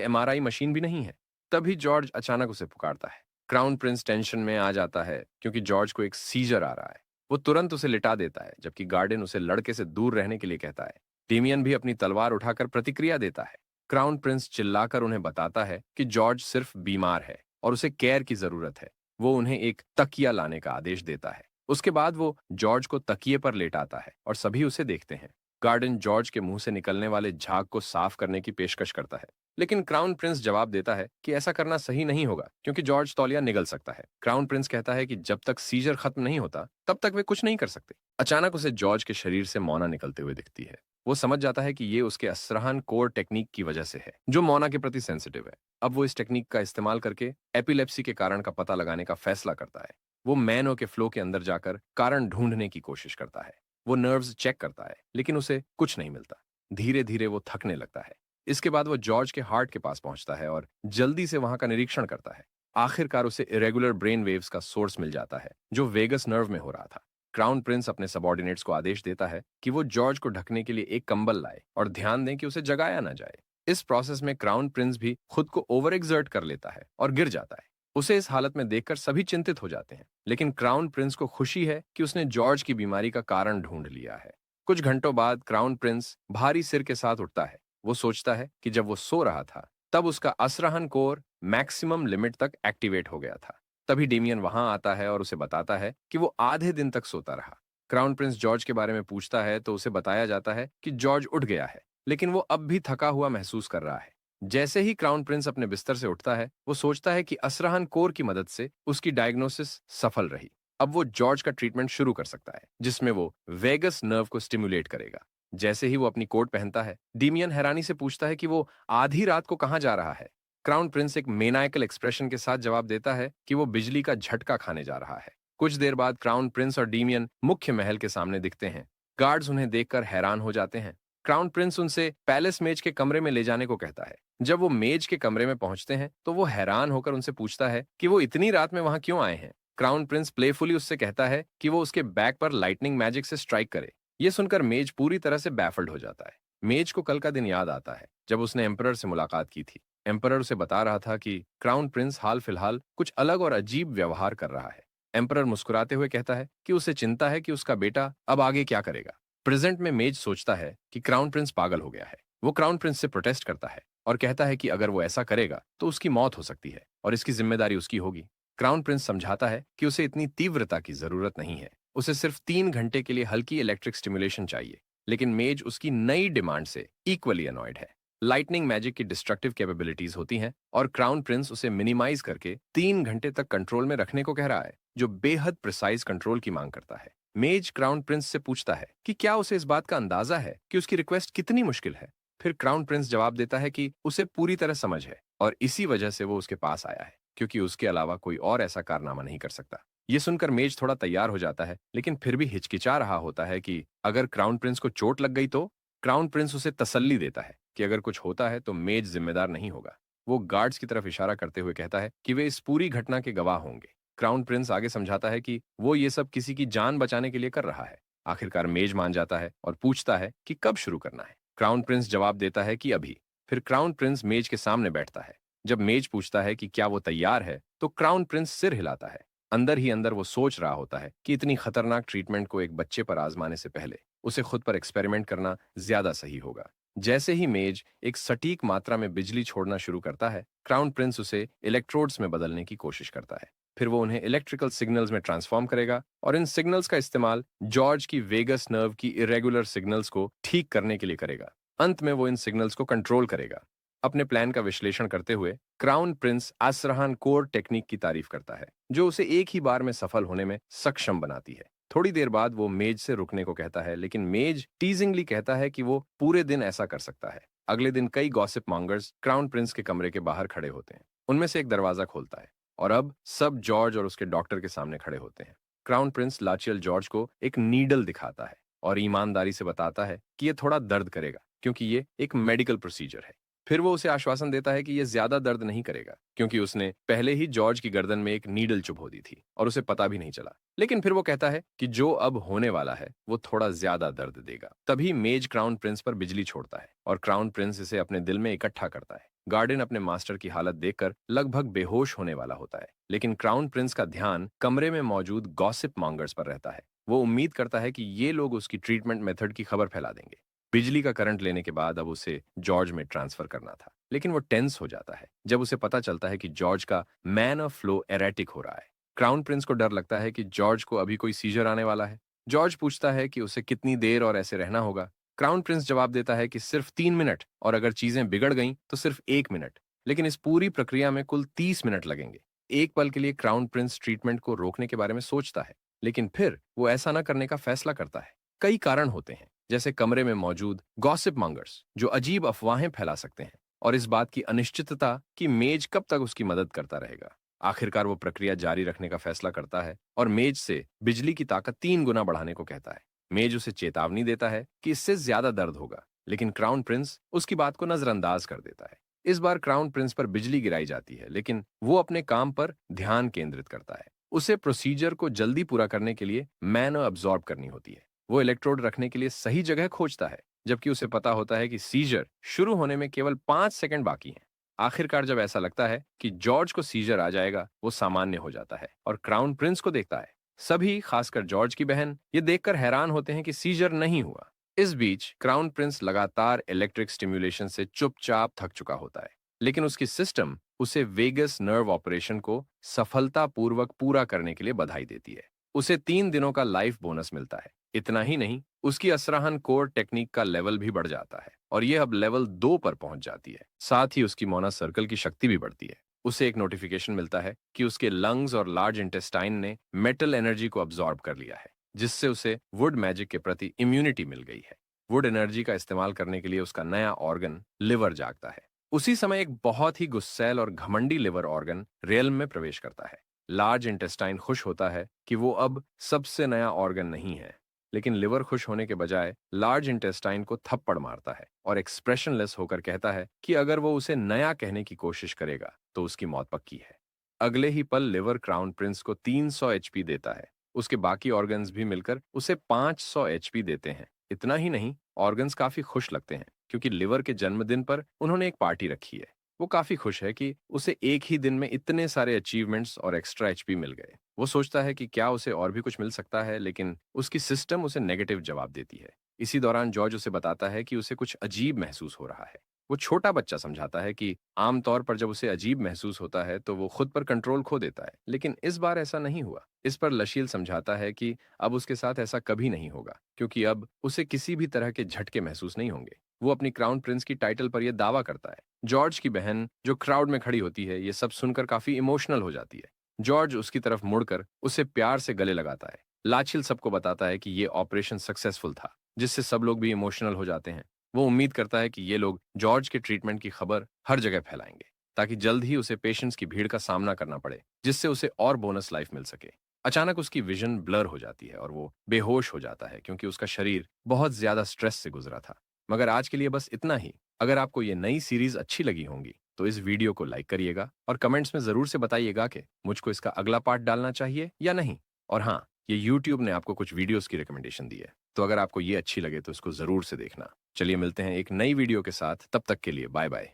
A: एमआरआई मशीन भी नहीं है। तभी जॉर्ज अचानक उसे पुकारता है। क्राउन प्रिंस टेंशन में आ जाता है क्योंकि जॉर्ज को एक सीजर आ रहा है। वो तुरंत उसे लिटा देता है, जबकि गार्डन उसे लड़के से दूर रहने के लिए कहता है। डेमियन भी अपनी तलवार उठाकर प्रतिक्रिया देता है। क्राउन प्रिंस चिल्लाकर उन्हें बताता है कि जॉर्ज सिर्फ बीमार है और उसे केयर की जरूरत है। वो उन्हें एक तकिया लाने का आदेश देता है। उसके बाद वो जॉर्ज को तकिए पर लेटाता है और सभी उसे देखते हैं। गार्डन जॉर्ज के मुंह से निकलने वाले झाग को साफ करने की पेशकश करता है, लेकिन क्राउन प्रिंस जवाब देता है कि ऐसा करना सही नहीं होगा क्योंकि जॉर्ज तौलिया निगल सकता है। क्राउन प्रिंस कहता है कि जब तक सीजर खत्म नहीं होता तब तक वे कुछ नहीं कर सकते। अचानक उसे जॉर्ज के शरीर से मोना निकलते हुए दिखती है। वो समझ जाता है कि ये उसके असरहान कोर टेक्निक की वजह से है, जो मोना के प्रति सेंसिटिव है। अब वो इस टेक्निक का इस्तेमाल करके एपिलेप्सी के कारण का पता लगाने का फैसला करता है। वो मैनो के फ्लो के अंदर जाकर कारण ढूंढने की कोशिश करता है। वो नर्व्स चेक करता है, लेकिन उसे कुछ नहीं मिलता। धीरे धीरे वो थकने लगता है। इसके बाद वो जॉर्ज के हार्ट के पास पहुंचता है और जल्दी से वहां का निरीक्षण करता है। आखिरकार उसे इरेगुलर ब्रेन वेव्स का सोर्स मिल जाता है, जो वेगस नर्व में हो रहा था। क्राउन प्रिंस अपने सबॉर्डिनेट्स को आदेश देता है कि वो जॉर्ज को ढकने के लिए एक कंबल लाए और ध्यान दें कि उसे जगाया ना जाए। इस प्रोसेस में क्राउन प्रिंस भी खुद को ओवर एक्सर्ट कर लेता है और गिर जाता है। उसे इस हालत में देखकर सभी चिंतित हो जाते हैं, लेकिन क्राउन प्रिंस को खुशी है कि उसने जॉर्ज की बीमारी का कारण ढूंढ लिया है। कुछ घंटों बाद क्राउन प्रिंस भारी सिर के साथ उठता है। वो सोचता है कि जब वो सो रहा था तब उसका असरहन कोर मैक्सिमम लिमिट तक एक्टिवेट हो गया था। तभी डेमियन वहां आता है और उसे बताता है कि वो आधे दिन तक सोता रहा। क्राउन प्रिंस जॉर्ज के बारे में पूछता है तो उसे बताया जाता है कि जॉर्ज उठ गया है, लेकिन वो अब भी थका हुआ महसूस कर रहा है। जैसे ही क्राउन प्रिंस अपने बिस्तर से उठता है, वो सोचता है कि असरहन कोर की मदद से उसकी डायग्नोसिस सफल रही। अब वो जॉर्ज का ट्रीटमेंट शुरू कर सकता है, जिसमें वो वेगस नर्व को स्टिमुलेट करेगा। जैसे ही वो अपनी कोट पहनता है, डीमियन हैरानी से पूछता है कि वो आधी रात को कहां जा रहा है। क्राउन प्रिंस एक मेनाइकल एक्सप्रेशन के साथ जवाब देता है कि वो बिजली का झटका खाने जा रहा है। कुछ देर बाद क्राउन प्रिंस और डीमियन मुख्य महल के सामने दिखते हैं। गार्ड्स उन्हें देखकर हैरान हो जाते हैं। क्राउन प्रिंस उनसे पैलेस मेज के कमरे में ले जाने को कहता है। जब वो मेज के कमरे में पहुंचते हैं तो वो हैरान होकर उनसे पूछता है कि वो इतनी रात में वहां क्यों आए हैं। क्राउन प्रिंस प्लेफुली उससे कहता है कि वो उसके बैक पर लाइटनिंग मैजिक से स्ट्राइक करे। ये सुनकर मेज पूरी तरह से बैफल्ड हो जाता है। मेज को कल का दिन याद आता है जब उसने एम्परर से मुलाकात की थी। एम्परर उसे बता रहा था कि क्राउन प्रिंस हाल फिलहाल कुछ अलग और अजीब व्यवहार कर रहा है। एम्परर मुस्कुराते हुए कहता है कि उसे चिंता है कि उसका बेटा अब आगे क्या करेगा। प्रेजेंट में मेज सोचता है कि क्राउन प्रिंस पागल हो गया है। वो क्राउन प्रिंस से प्रोटेस्ट करता है और कहता है कि अगर वो ऐसा करेगा तो उसकी मौत हो सकती है और इसकी जिम्मेदारी उसकी होगी। क्राउन प्रिंस समझाता है कि उसे इतनी तीव्रता की जरूरत नहीं है, उसे सिर्फ 3 घंटे के लिए हल्की इलेक्ट्रिक स्टिमुलेशन चाहिए। लेकिन मेज उसकी नई डिमांड से इक्वली अनॉयड है। लाइटनिंग मैजिक की डिस्ट्रक्टिव कैपेबिलिटीज होती हैं और क्राउन प्रिंस उसे मिनिमाइज करके 3 घंटे तक कंट्रोल में रखने को कह रहा है, जो बेहद प्रिसाइज कंट्रोल की मांग करता है। मेज क्राउन प्रिंस से पूछता है कि क्या उसे इस बात का अंदाजा है कि उसकी रिक्वेस्ट कितनी मुश्किल है। फिर क्राउन प्रिंस जवाब देता है कि उसे पूरी तरह समझ है और इसी वजह से वो उसके पास आया है, क्योंकि उसके अलावा कोई और ऐसा कारनामा नहीं कर सकता। ये सुनकर मेज थोड़ा तैयार हो जाता है, लेकिन फिर भी हिचकिचा रहा होता है कि अगर क्राउन प्रिंस को चोट लग गई तो। क्राउन प्रिंस उसे तसल्ली देता है कि अगर कुछ होता है तो मेज जिम्मेदार नहीं होगा। वो गार्ड्स की तरफ इशारा करते हुए कहता है कि वे इस पूरी घटना के गवाह होंगे। क्राउन प्रिंस आगे समझाता है कि वो ये सब किसी की जान बचाने के लिए कर रहा है। आखिरकार मेज मान जाता है और पूछता है कि कब शुरू करना है। क्राउन प्रिंस जवाब देता है कि अभी। फिर क्राउन प्रिंस मेज के सामने बैठता है। जब मेज पूछता है कि क्या वो तैयार है, तो क्राउन प्रिंस सिर हिलाता है। अंदर ही अंदर वो सोच रहा होता है कि इतनी खतरनाक ट्रीटमेंट को एक बच्चे पर आजमाने से पहले उसे खुद पर एक्सपेरिमेंट करना ज्यादा सही होगा। जैसे ही मेज एक सटीक मात्रा में बिजली छोड़ना शुरू करता है, क्राउन प्रिंस उसे इलेक्ट्रोड्स में बदलने की कोशिश करता है। फिर वो उन्हें इलेक्ट्रिकल सिग्नल्स में ट्रांसफॉर्म करेगा और इन सिग्नल्स का इस्तेमाल जॉर्ज की वेगस नर्व की इरेगुलर सिग्नल्स को ठीक करने के लिए करेगा। अंत में वो इन सिग्नल्स को कंट्रोल करेगा। अपने प्लान का विश्लेषण करते हुए क्राउन प्रिंस आसरहान कोर टेक्निक की तारीफ करता है, जो उसे एक ही बार में सफल होने में सक्षम बनाती है। थोड़ी देर बाद वो मेज से रुकने को कहता है, लेकिन मेज टीजिंगली कहता है कि वो पूरे दिन ऐसा कर सकता है। अगले दिन कई गॉसिप मॉन्गर्स क्राउन प्रिंस के कमरे के बाहर खड़े होते हैं। उनमें से एक दरवाजा खोलता है और अब सब जॉर्ज और उसके डॉक्टर के सामने खड़े होते हैं। क्राउन प्रिंस लाचियल जॉर्ज को एक नीडल दिखाता है और ईमानदारी से बताता है कि ये थोड़ा दर्द करेगा क्योंकि ये एक मेडिकल प्रोसीजर है। फिर वो उसे आश्वासन देता है कि ये ज्यादा दर्द नहीं करेगा क्योंकि उसने पहले ही जॉर्ज की गर्दन में एक नीडल चुभो दी थी और उसे पता भी नहीं चला। लेकिन फिर वो कहता है कि जो अब होने वाला है वो थोड़ा ज्यादा दर्द देगा। तभी मेज क्राउन प्रिंस पर बिजली छोड़ता है और क्राउन प्रिंस इसे अपने दिल में इकट्ठा करता है। गार्डन अपने मास्टर की हालत देखकर लगभग बेहोश होने वाला होता है, लेकिन क्राउन प्रिंस का ध्यान कमरे में मौजूद गॉसिप मॉन्गर्स पर रहता है। वो उम्मीद करता है कि ये लोग उसकी ट्रीटमेंट मेथड की खबर फैला देंगे। बिजली का करंट लेने के बाद अब उसे जॉर्ज में ट्रांसफर करना था, लेकिन वो टेंस हो जाता है जब उसे पता चलता है कि जॉर्ज का मैन ऑफ फ्लो एरेटिक हो रहा है। क्राउन प्रिंस को डर लगता है कि जॉर्ज को अभी कोई सीजर आने वाला है। जॉर्ज पूछता है कि उसे कितनी देर और ऐसे रहना होगा। क्राउन प्रिंस जवाब देता है कि सिर्फ 3 मिनट और अगर चीजें बिगड़ गईं तो सिर्फ 1 मिनट, लेकिन इस पूरी प्रक्रिया में कुल 30 मिनट लगेंगे। एक पल के लिए क्राउन प्रिंस ट्रीटमेंट को रोकने के बारे में सोचता है, लेकिन फिर वो ऐसा न करने का फैसला करता है। कई कारण होते हैं, जैसे कमरे में मौजूद गॉसिप मॉन्गर्स जो अजीब अफवाहें फैला सकते हैं और इस बात की अनिश्चितता कि मेज कब तक उसकी मदद करता रहेगा। आखिरकार वो प्रक्रिया जारी रखने का फैसला करता है और मेज से बिजली की ताकत 3 गुना बढ़ाने को कहता है। मेज उसे चेतावनी देता है कि इससे ज्यादा दर्द होगा, लेकिन क्राउन प्रिंस उसकी बात को नजरअंदाज कर देता है। इस बार क्राउन प्रिंस पर बिजली गिराई जाती है, लेकिन वो अपने काम पर ध्यान केंद्रित करता है। उसे प्रोसीजर को जल्दी पूरा करने के लिए मैनो अब्सॉर्ब करनी होती है। वो इलेक्ट्रोड रखने के लिए सही जगह खोजता है, जबकि उसे पता होता है कि सीजर शुरू होने में केवल 5 सेकंड बाकी हैं। आखिरकार जब ऐसा लगता है कि जॉर्ज को सीजर आ जाएगा, वो सामान्य हो जाता है और क्राउन प्रिंस को देखता है। सभी, खासकर जॉर्ज की बहन, ये देखकर हैरान होते हैं कि सीजर नहीं हुआ। इस बीच क्राउन प्रिंस लगातार इलेक्ट्रिक स्टिम्युलेशन से चुपचाप थक चुका होता है, लेकिन उसकी सिस्टम उसे वेगस नर्व ऑपरेशन को सफलतापूर्वक पूरा करने के लिए बधाई देती है। उसे 3 दिनों का लाइफ बोनस मिलता है। इतना ही नहीं, उसकी असराहन कोर टेक्निक का लेवल भी बढ़ जाता है और यह अब लेवल 2 पर पहुंच जाती है। साथ ही उसकी मोना सर्कल की शक्ति भी बढ़ती है। उसे एक नोटिफिकेशन मिलता है कि उसके लंग्स और लार्ज इंटेस्टाइन ने मेटल एनर्जी को अब्सॉर्ब कर लिया है, जिससे उसे वुड मैजिक के प्रति इम्यूनिटी मिल गई है। वुड एनर्जी का इस्तेमाल करने के लिए उसका नया ऑर्गन लिवर जागता है। उसी समय एक बहुत ही गुस्सैल और घमंडी लिवर ऑर्गन रियल्म में प्रवेश करता है। लार्ज इंटेस्टाइन खुश होता है कि वो अब सबसे नया ऑर्गन नहीं है, लेकिन लिवर खुश होने के बजाय लार्ज इंटेस्टाइन को थप्पड़ मारता है और एक्सप्रेशनलेस होकर कहता है कि अगर वो उसे नया कहने की कोशिश करेगा तो उसकी मौत पक्की है। अगले ही पल लिवर क्राउन प्रिंस को 300 एचपी देता है। उसके बाकी ऑर्गन्स भी मिलकर उसे 500 एचपी देते हैं। इतना ही नहीं, ऑर्गन्स काफी खुश लगते हैं क्योंकि लिवर के जन्मदिन पर उन्होंने एक पार्टी रखी है। वो काफी खुश है कि उसे एक ही दिन में इतने सारे अचीवमेंट्स और एक्स्ट्रा एचपी मिल गए। वो सोचता है कि क्या उसे और भी कुछ मिल सकता है, लेकिन उसकी सिस्टम उसे नेगेटिव जवाब देती है। इसी दौरान जॉर्ज उसे बताता है कि उसे कुछ अजीब महसूस हो रहा है। वो छोटा बच्चा समझाता है कि आमतौर पर जब उसे अजीब महसूस होता है तो वो खुद पर कंट्रोल खो देता है, लेकिन इस बार ऐसा नहीं हुआ। इस पर लशील समझाता है कि अब उसके साथ ऐसा कभी नहीं होगा क्योंकि अब उसे किसी भी तरह के झटके महसूस नहीं होंगे। वो अपनी क्राउन प्रिंस की टाइटल पर यह दावा करता है। जॉर्ज की बहन, जो क्राउड में खड़ी होती है, ये सब सुनकर काफी इमोशनल हो जाती है। जॉर्ज उसकी तरफ मुड़कर उसे प्यार से गले लगाता है। लाचिल सबको बताता है कि ये ऑपरेशन सक्सेसफुल था, जिससे सब लोग भी इमोशनल हो जाते हैं। वो उम्मीद करता है कि ये लोग जॉर्ज के ट्रीटमेंट की खबर हर जगह फैलाएंगे ताकि जल्द ही उसे पेशेंट्स की भीड़ का सामना करना पड़े, जिससे उसे और बोनस लाइफ मिल सके। अचानक उसकी विजन ब्लर हो जाती है और वो बेहोश हो जाता है क्योंकि उसका शरीर बहुत ज्यादा स्ट्रेस से गुजरा था। मगर आज के लिए बस इतना ही। अगर आपको ये नई सीरीज अच्छी लगी होंगी तो इस वीडियो को लाइक करिएगा और कमेंट्स में जरूर से बताइएगा कि मुझको इसका अगला पार्ट डालना चाहिए या नहीं। और हाँ, ये YouTube ने आपको कुछ वीडियोस की रिकमेंडेशन दी है, तो अगर आपको ये अच्छी लगे तो इसको जरूर से देखना। चलिए मिलते हैं एक नई वीडियो के साथ, तब तक के लिए बाय बाय।